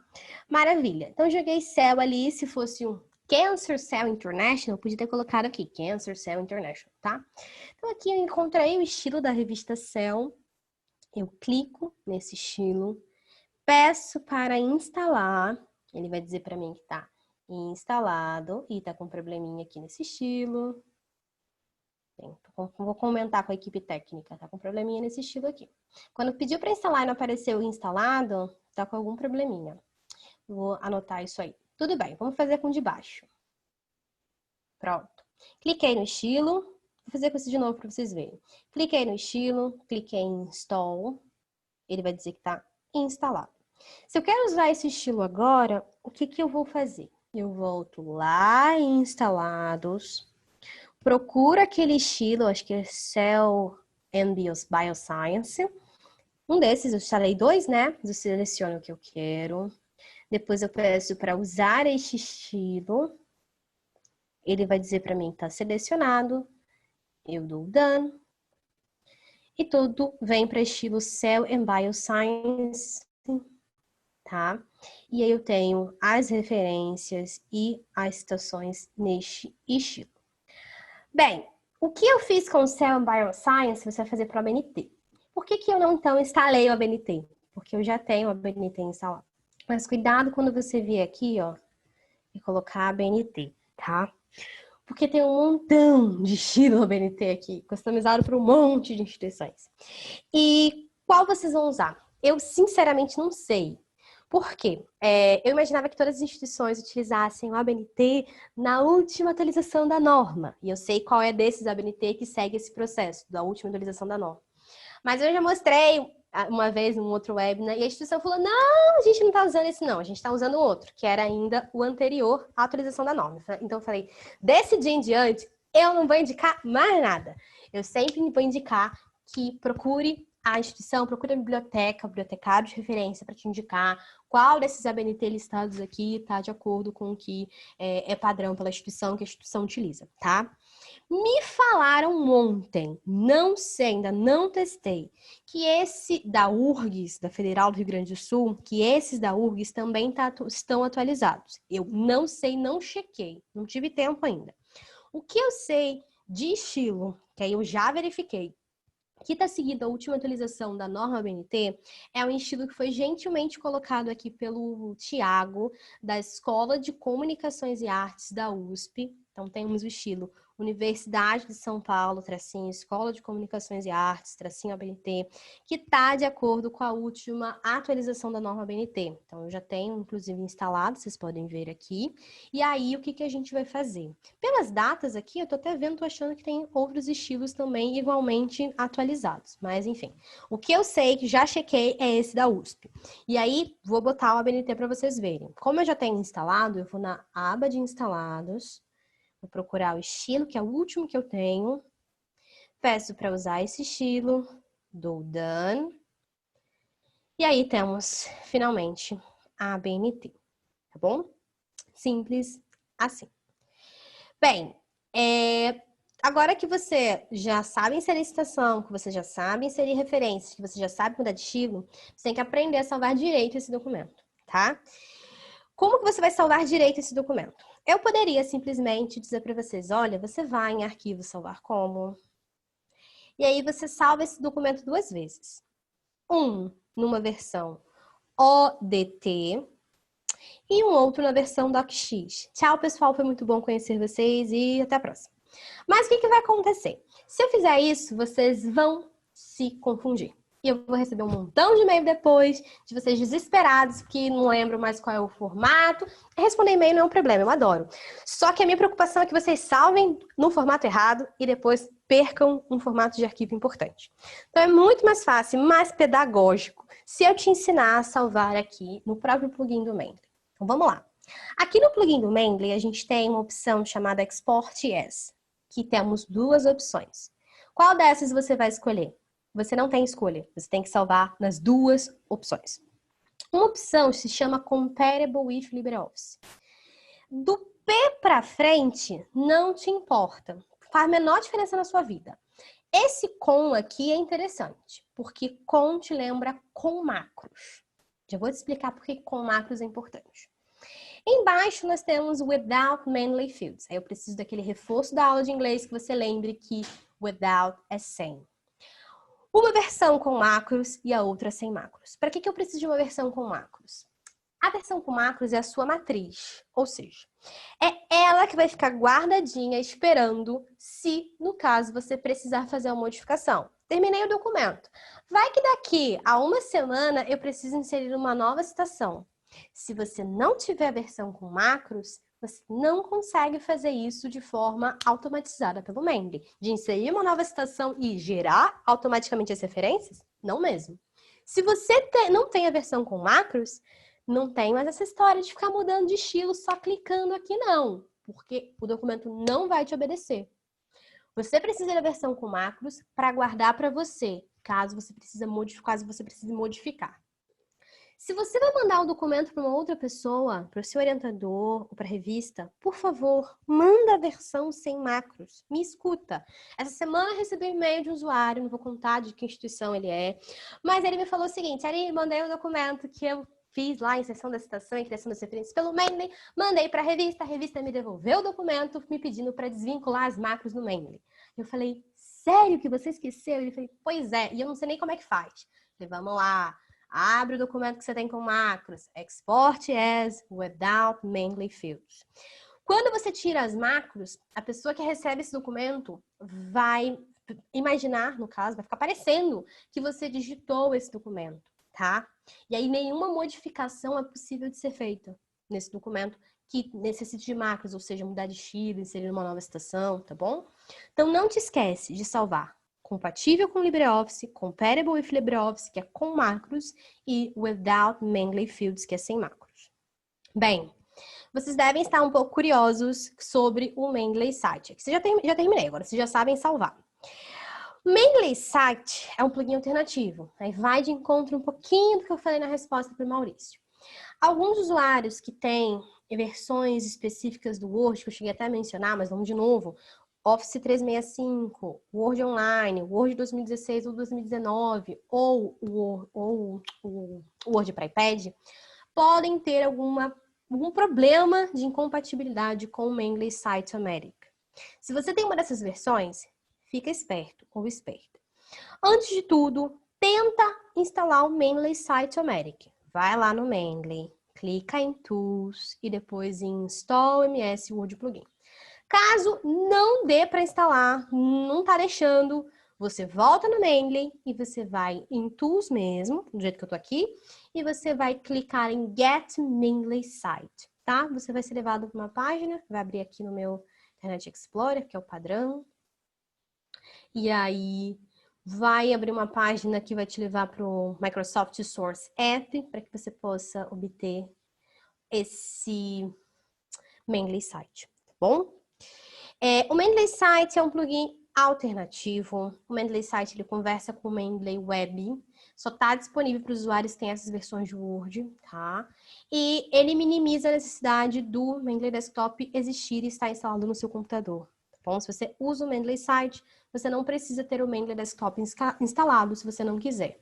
Speaker 1: Maravilha. Então, eu joguei Cell ali, se fosse um Cancer Cell International, podia ter colocado aqui, Cancer Cell International, tá? Então, aqui eu encontrei o estilo da revista Cell. Eu clico nesse estilo, peço para instalar. Ele vai dizer para mim que tá instalado e tá com um probleminha aqui nesse estilo. Vou comentar com a equipe técnica, tá com probleminha nesse estilo aqui. Quando pediu para instalar e não apareceu instalado, tá com algum probleminha. Vou anotar isso aí. Tudo bem, vamos fazer com o de baixo. Pronto. Cliquei no estilo. Vou fazer com esse de novo para vocês verem. Cliquei no estilo, cliquei em Install. Ele vai dizer que tá instalado. Se eu quero usar esse estilo agora, o que eu vou fazer? Eu volto lá em instalados, procuro aquele estilo, acho que é Cell and Bioscience. Um desses, eu instalei 2, né? Eu seleciono o que eu quero. Depois eu peço para usar este estilo. Ele vai dizer para mim que está selecionado. Eu dou Done. E tudo vem para estilo Cell and Bioscience, tá? E aí eu tenho as referências e as citações neste estilo. Bem, o que eu fiz com o Cell and Bioscience, você vai fazer para o ABNT. Por que eu não, então, instalei o ABNT? Porque eu já tenho o ABNT instalado. Mas cuidado quando você vier aqui, ó, e colocar ABNT, tá? Porque tem um montão de estilo ABNT aqui, customizado para um monte de instituições. E qual vocês vão usar? Eu, sinceramente, não sei. Por quê? Eu imaginava que todas as instituições utilizassem o ABNT na última atualização da norma. E eu sei qual é desses ABNT que segue esse processo, da última atualização da norma. Mas eu já mostrei uma vez num outro webinar, e a instituição falou, não, a gente não está usando esse não, a gente está usando outro, que era ainda o anterior à atualização da norma. Então eu falei, desse dia em diante, eu não vou indicar mais nada. Eu sempre vou indicar que procure a instituição, procure a biblioteca, o bibliotecário de referência para te indicar qual desses ABNT listados aqui está de acordo com o que é padrão pela instituição, que a instituição utiliza, tá? Me falaram ontem, não sei, ainda não testei, que esse da URGS, da Federal do Rio Grande do Sul, que esses da URGS também estão atualizados. Eu não sei, não chequei, não tive tempo ainda. O que eu sei de estilo, que aí eu já verifiquei, que está seguindo a última atualização da norma ABNT, é um estilo que foi gentilmente colocado aqui pelo Tiago, da Escola de Comunicações e Artes da USP. Então, temos o estilo Universidade de São Paulo, tracinho, Escola de Comunicações e Artes, tracinho ABNT, que está de acordo com a última atualização da norma ABNT. Então, eu já tenho, inclusive, instalado, vocês podem ver aqui. E aí, o que a gente vai fazer? Pelas datas aqui, eu estou até vendo, tô achando que tem outros estilos também igualmente atualizados. Mas, enfim, o que eu sei, que já chequei, é esse da USP. E aí, vou botar o ABNT para vocês verem. Como eu já tenho instalado, eu vou na aba de instalados, vou procurar o estilo, que é o último que eu tenho. Peço para usar esse estilo, dou Done. E aí temos, finalmente, a ABNT, tá bom? Simples assim. Bem, agora que você já sabe inserir citação, que você já sabe inserir referências, que você já sabe mudar de estilo, você tem que aprender a salvar direito esse documento, tá? Como que você vai salvar direito esse documento? Eu poderia simplesmente dizer para vocês, olha, você vai em arquivo salvar como, e aí você salva esse documento 2 vezes. Numa versão ODT e um outro na versão DocX. Tchau, pessoal, foi muito bom conhecer vocês e até a próxima. Mas o que vai acontecer? Se eu fizer isso, vocês vão se confundir. E eu vou receber um montão de e-mail depois, de vocês desesperados, que não lembram mais qual é o formato. Responder e-mail não é um problema, eu adoro. Só que a minha preocupação é que vocês salvem no formato errado e depois percam um formato de arquivo importante. Então é muito mais fácil, mais pedagógico, se eu te ensinar a salvar aqui no próprio plugin do Mendeley. Então vamos lá. Aqui no plugin do Mendeley, a gente tem uma opção chamada Export As, que temos 2 opções. Qual dessas você vai escolher? Você não tem escolha, você tem que salvar nas 2 opções. Uma opção se chama Compatible with LibreOffice. Do P para frente, não te importa, faz a menor diferença na sua vida. Esse com aqui é interessante, porque com te lembra com macros. Já vou te explicar por que com macros é importante. Embaixo nós temos Without Mendeley Fields. Aí eu preciso daquele reforço da aula de inglês que você lembre que without é sem. Uma versão com macros e a outra sem macros. Para que eu preciso de uma versão com macros? A versão com macros é a sua matriz, ou seja, é ela que vai ficar guardadinha esperando se, no caso, você precisar fazer uma modificação. Terminei o documento. Vai que daqui a uma semana eu preciso inserir uma nova citação. Se você não tiver a versão com macros, você não consegue fazer isso de forma automatizada pelo Mendeley. De inserir uma nova citação e gerar automaticamente as referências? Não mesmo. Se você não tem a versão com macros, não tem mais essa história de ficar mudando de estilo só clicando aqui, não. Porque o documento não vai te obedecer. Você precisa da versão com macros para guardar para você, caso você precise modificar. Se você vai mandar um documento para uma outra pessoa, para o seu orientador ou para a revista, por favor, manda a versão sem macros. Me escuta. Essa semana eu recebi um e-mail de um usuário, não vou contar de que instituição ele é, mas ele me falou o seguinte: Ari, mandei um documento que eu fiz lá, inserção da citação e criação das referências pelo Mendeley, mandei para a revista me devolveu o documento me pedindo para desvincular as macros no Mendeley. Eu falei, sério que você esqueceu? Ele falou, pois é, e eu não sei nem como é que faz. Eu falei, vamos lá. Abre o documento que você tem com macros. Export as without Mendeley fields. Quando você tira as macros, a pessoa que recebe esse documento vai imaginar, no caso, vai ficar parecendo que você digitou esse documento, tá? E aí nenhuma modificação é possível de ser feita nesse documento que necessite de macros, ou seja, mudar de estilo, inserir uma nova citação, tá bom? Então não te esquece de salvar compatível com LibreOffice, compatible with LibreOffice, que é com macros, e without Mendeley fields, que é sem macros. Bem, vocês devem estar um pouco curiosos sobre o Mendeley Site. Aqui já terminei, agora vocês já sabem salvar. O Mendeley Site é um plugin alternativo. Aí vai de encontro um pouquinho do que eu falei na resposta para o Maurício. Alguns usuários que têm versões específicas do Word, que eu cheguei até a mencionar, mas vamos de novo, Office 365, Word Online, Word 2016 ou 2019, ou o Word para iPad, podem ter algum problema de incompatibilidade com o Mendeley Site-O-Matic. Se você tem uma dessas versões, fica esperto ou esperta. Antes de tudo, tenta instalar o Mendeley Site-O-Matic. Vai lá no Mendeley, clica em Tools e depois em Install MS Word Plugin. Caso não dê para instalar, não está deixando, você volta no Mendeley e você vai em Tools mesmo, do jeito que eu tô aqui, e você vai clicar em Get Mendeley Site, tá? Você vai ser levado para uma página, vai abrir aqui no meu Internet Explorer, que é o padrão, e aí vai abrir uma página que vai te levar para o Microsoft Source App, para que você possa obter esse Mendeley Site, tá bom? O Mendeley Site é um plugin alternativo. O Mendeley Site ele conversa com o Mendeley Web. Só está disponível para os usuários que têm essas versões de Word, tá? E ele minimiza a necessidade do Mendeley Desktop existir e estar instalado no seu computador. Tá bom? Se você usa o Mendeley Site, você não precisa ter o Mendeley Desktop instalado se você não quiser.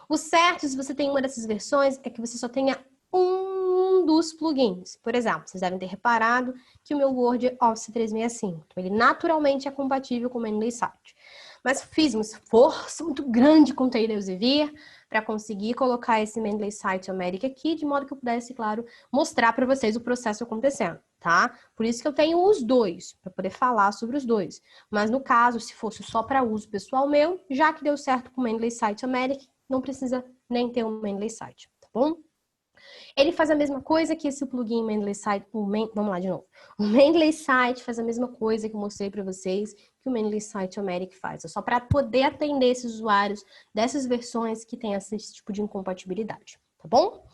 Speaker 1: O certo, se você tem uma dessas versões, é que você só tenha um dos plugins. Por exemplo, vocês devem ter reparado que o meu Word é Office 365. Então, ele naturalmente é compatível com o Mendeley Site. Mas fiz um esforço muito grande com o Taylor Elsevier para conseguir colocar esse Mendeley Site-O-Matic aqui, de modo que eu pudesse, claro, mostrar para vocês o processo acontecendo, tá? Por isso que eu tenho os dois, para poder falar sobre os dois. Mas no caso, se fosse só para uso pessoal meu, já que deu certo com o Mendeley Site-O-Matic, não precisa nem ter um Mendeley Site, tá bom? Ele faz a mesma coisa que esse plugin Mendeley Site, vamos lá de novo. O Mendeley Site faz a mesma coisa que eu mostrei para vocês que o Mendeley Site-O-Matic faz. É só para poder atender esses usuários dessas versões que têm esse tipo de incompatibilidade, tá bom?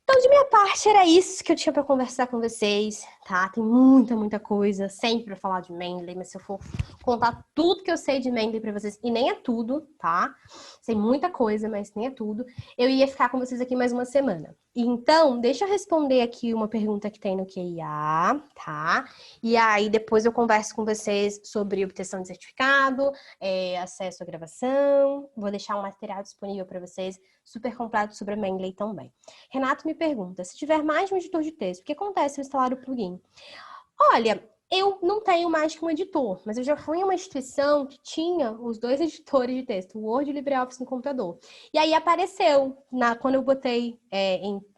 Speaker 1: Então, de minha parte, era isso que eu tinha para conversar com vocês, tá? Tem muita coisa sempre para falar de Mendeley, mas se eu for contar tudo que eu sei de Mendeley para vocês, e nem é tudo, tá? Sei muita coisa, mas nem é tudo, eu ia ficar com vocês aqui mais uma semana. Então, deixa eu responder aqui uma pergunta que tem no QIA, tá? E aí, depois eu converso com vocês sobre obtenção de certificado, acesso à gravação, vou deixar um material disponível para vocês, super completo sobre a Mendeley também. Renato me pergunta, se tiver mais de um editor de texto, o que acontece se eu instalar o plugin? Olha, eu não tenho mais que um editor, mas eu já fui em uma instituição que tinha os dois editores de texto, o Word e o LibreOffice no computador. E aí apareceu, quando eu botei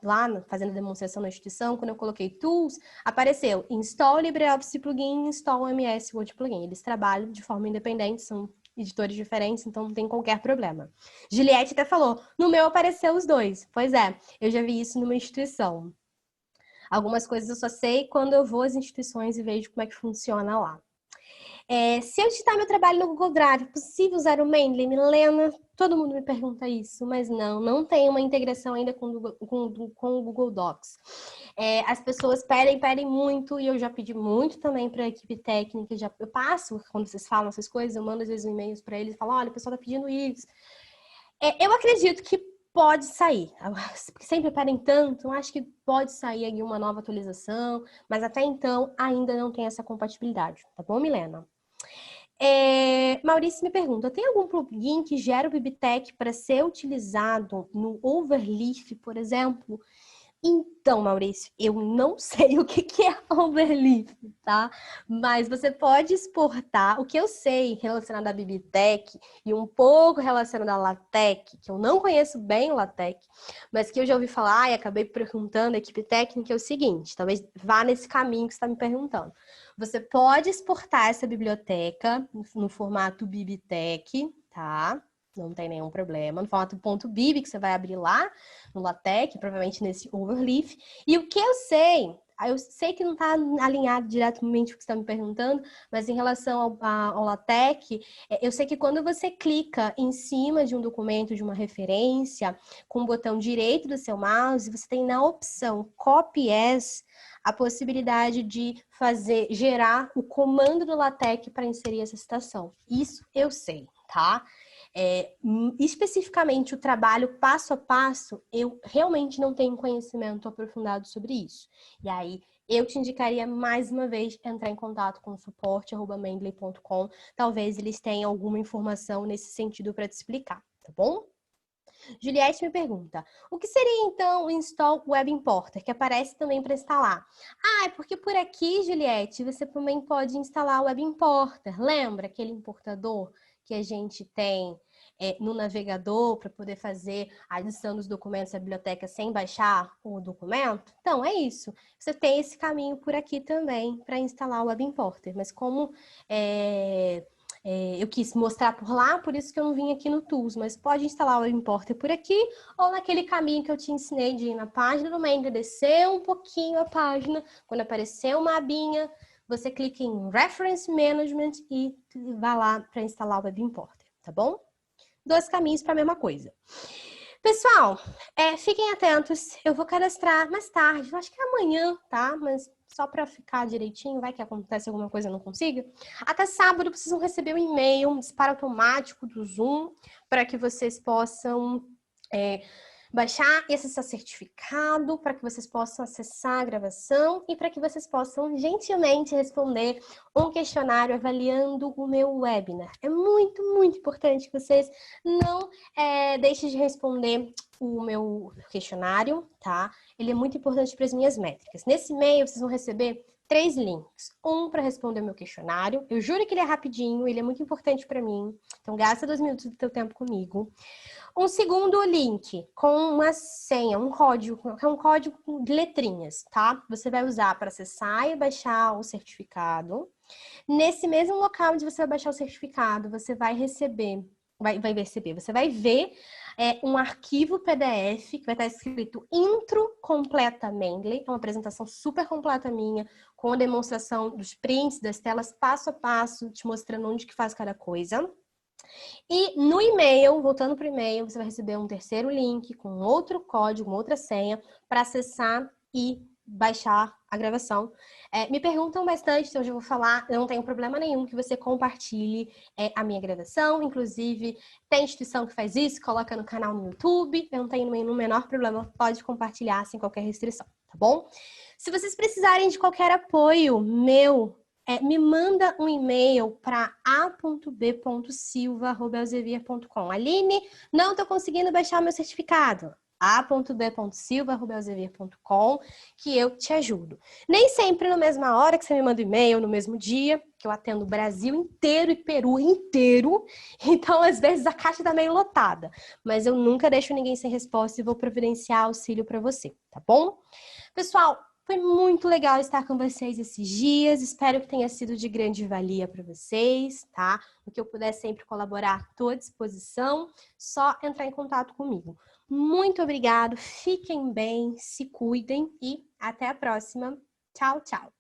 Speaker 1: lá, fazendo a demonstração na instituição, quando eu coloquei Tools, apareceu Install LibreOffice Plugin, Install MS Word Plugin. Eles trabalham de forma independente, são editores diferentes, então não tem qualquer problema. Juliette até falou, no meu apareceu os dois. Pois é, eu já vi isso numa instituição. Algumas coisas eu só sei quando eu vou às instituições e vejo como é que funciona lá. Se eu digitar meu trabalho no Google Drive, é possível usar o Mendeley? Milena, todo mundo me pergunta isso, mas não tem uma integração ainda com o Google Docs. As pessoas pedem muito, e eu já pedi muito também para a equipe técnica, eu passo, quando vocês falam essas coisas, eu mando às vezes e-mails para eles, falo, olha, o pessoal está pedindo isso. Eu acredito que pode sair, porque sempre pedem tanto, eu acho que pode sair aí uma nova atualização, mas até então ainda não tem essa compatibilidade, tá bom, Milena? Maurício me pergunta, tem algum plugin que gera o Bibtec para ser utilizado no Overleaf, por exemplo? Então, Maurício, eu não sei o que é Overleaf, tá? Mas você pode exportar o que eu sei relacionado à Bibtec e um pouco relacionado à LaTeX, que eu não conheço bem o LaTeX, mas que eu já ouvi falar e acabei perguntando à equipe técnica, é o seguinte, talvez vá nesse caminho que você está me perguntando. Você pode exportar essa biblioteca no formato Bibtec, tá? Não tem nenhum problema. No formato .bib, que você vai abrir lá no LaTeX, provavelmente nesse Overleaf. E o que eu sei que não está alinhado diretamente com o que você está me perguntando, mas em relação ao LaTeX, eu sei que quando você clica em cima de um documento, de uma referência, com o botão direito do seu mouse, você tem na opção Copy As a possibilidade de gerar o comando do LaTeX para inserir essa citação. Isso eu sei, tá? Especificamente o trabalho passo a passo, eu realmente não tenho conhecimento aprofundado sobre isso. E aí, eu te indicaria mais uma vez entrar em contato com o suporte@mendeley.com. Talvez eles tenham alguma informação nesse sentido para te explicar, tá bom? Juliette me pergunta, o que seria então o Install Web Importer, que aparece também para instalar? É porque por aqui, Juliette, você também pode instalar o Web Importer. Lembra aquele importador que a gente tem no navegador para poder fazer a adição dos documentos da biblioteca sem baixar o documento? Então, é isso. Você tem esse caminho por aqui também para instalar o Web Importer. Mas como eu quis mostrar por lá, por isso que eu não vim aqui no Tools, mas pode instalar o Web Importer por aqui ou naquele caminho que eu te ensinei de ir na página do Mendeley, descer um pouquinho a página, quando aparecer uma abinha, você clica em Reference Management e vai lá para instalar o Web Importer, tá bom? 2 caminhos para a mesma coisa. Pessoal, fiquem atentos, eu vou cadastrar mais tarde, eu acho que é amanhã, tá? Mas só para ficar direitinho, vai que acontece alguma coisa e eu não consiga. Até sábado precisam receber um e-mail, um disparo automático do Zoom, para que vocês possam baixar esse seu certificado, para que vocês possam acessar a gravação e para que vocês possam gentilmente responder um questionário avaliando o meu webinar. É muito, muito importante que vocês não deixem de responder o meu questionário, tá? Ele é muito importante para as minhas métricas. Nesse e-mail, vocês vão receber 3 links. Um para responder o meu questionário. Eu juro que ele é rapidinho, ele é muito importante para mim. Então, gasta 2 minutos do teu tempo comigo. Um segundo link com uma senha, um código, que é um código de letrinhas, tá? Você vai usar para acessar e baixar o certificado. Nesse mesmo local onde você vai baixar o certificado, você vai receber, você vai ver um arquivo PDF que vai estar escrito Intro Completa Mendeley, é uma apresentação super completa minha, com a demonstração dos prints, das telas passo a passo, te mostrando onde que faz cada coisa. E no e-mail, voltando para o e-mail, você vai receber um terceiro link com outro código, uma outra senha para acessar e baixar a gravação. Me perguntam bastante, então eu já vou falar, eu não tenho problema nenhum que você compartilhe a minha gravação, inclusive tem instituição que faz isso, coloca no canal no YouTube, eu não tenho nenhum menor problema, pode compartilhar sem qualquer restrição, tá bom? Se vocês precisarem de qualquer apoio meu, me manda um e-mail para a.b.silva@elsevier.com. Aline, não estou conseguindo baixar meu certificado. a.b.silva@elsevier.com, que eu te ajudo. Nem sempre na mesma hora que você me manda e-mail, no mesmo dia, que eu atendo o Brasil inteiro e Peru inteiro, então às vezes a caixa está meio lotada, mas eu nunca deixo ninguém sem resposta e vou providenciar auxílio para você, tá bom? Pessoal, foi muito legal estar com vocês esses dias, espero que tenha sido de grande valia para vocês, tá? O que eu puder sempre colaborar, estou à disposição, só entrar em contato comigo. Muito obrigado, fiquem bem, se cuidem e até a próxima. Tchau, tchau!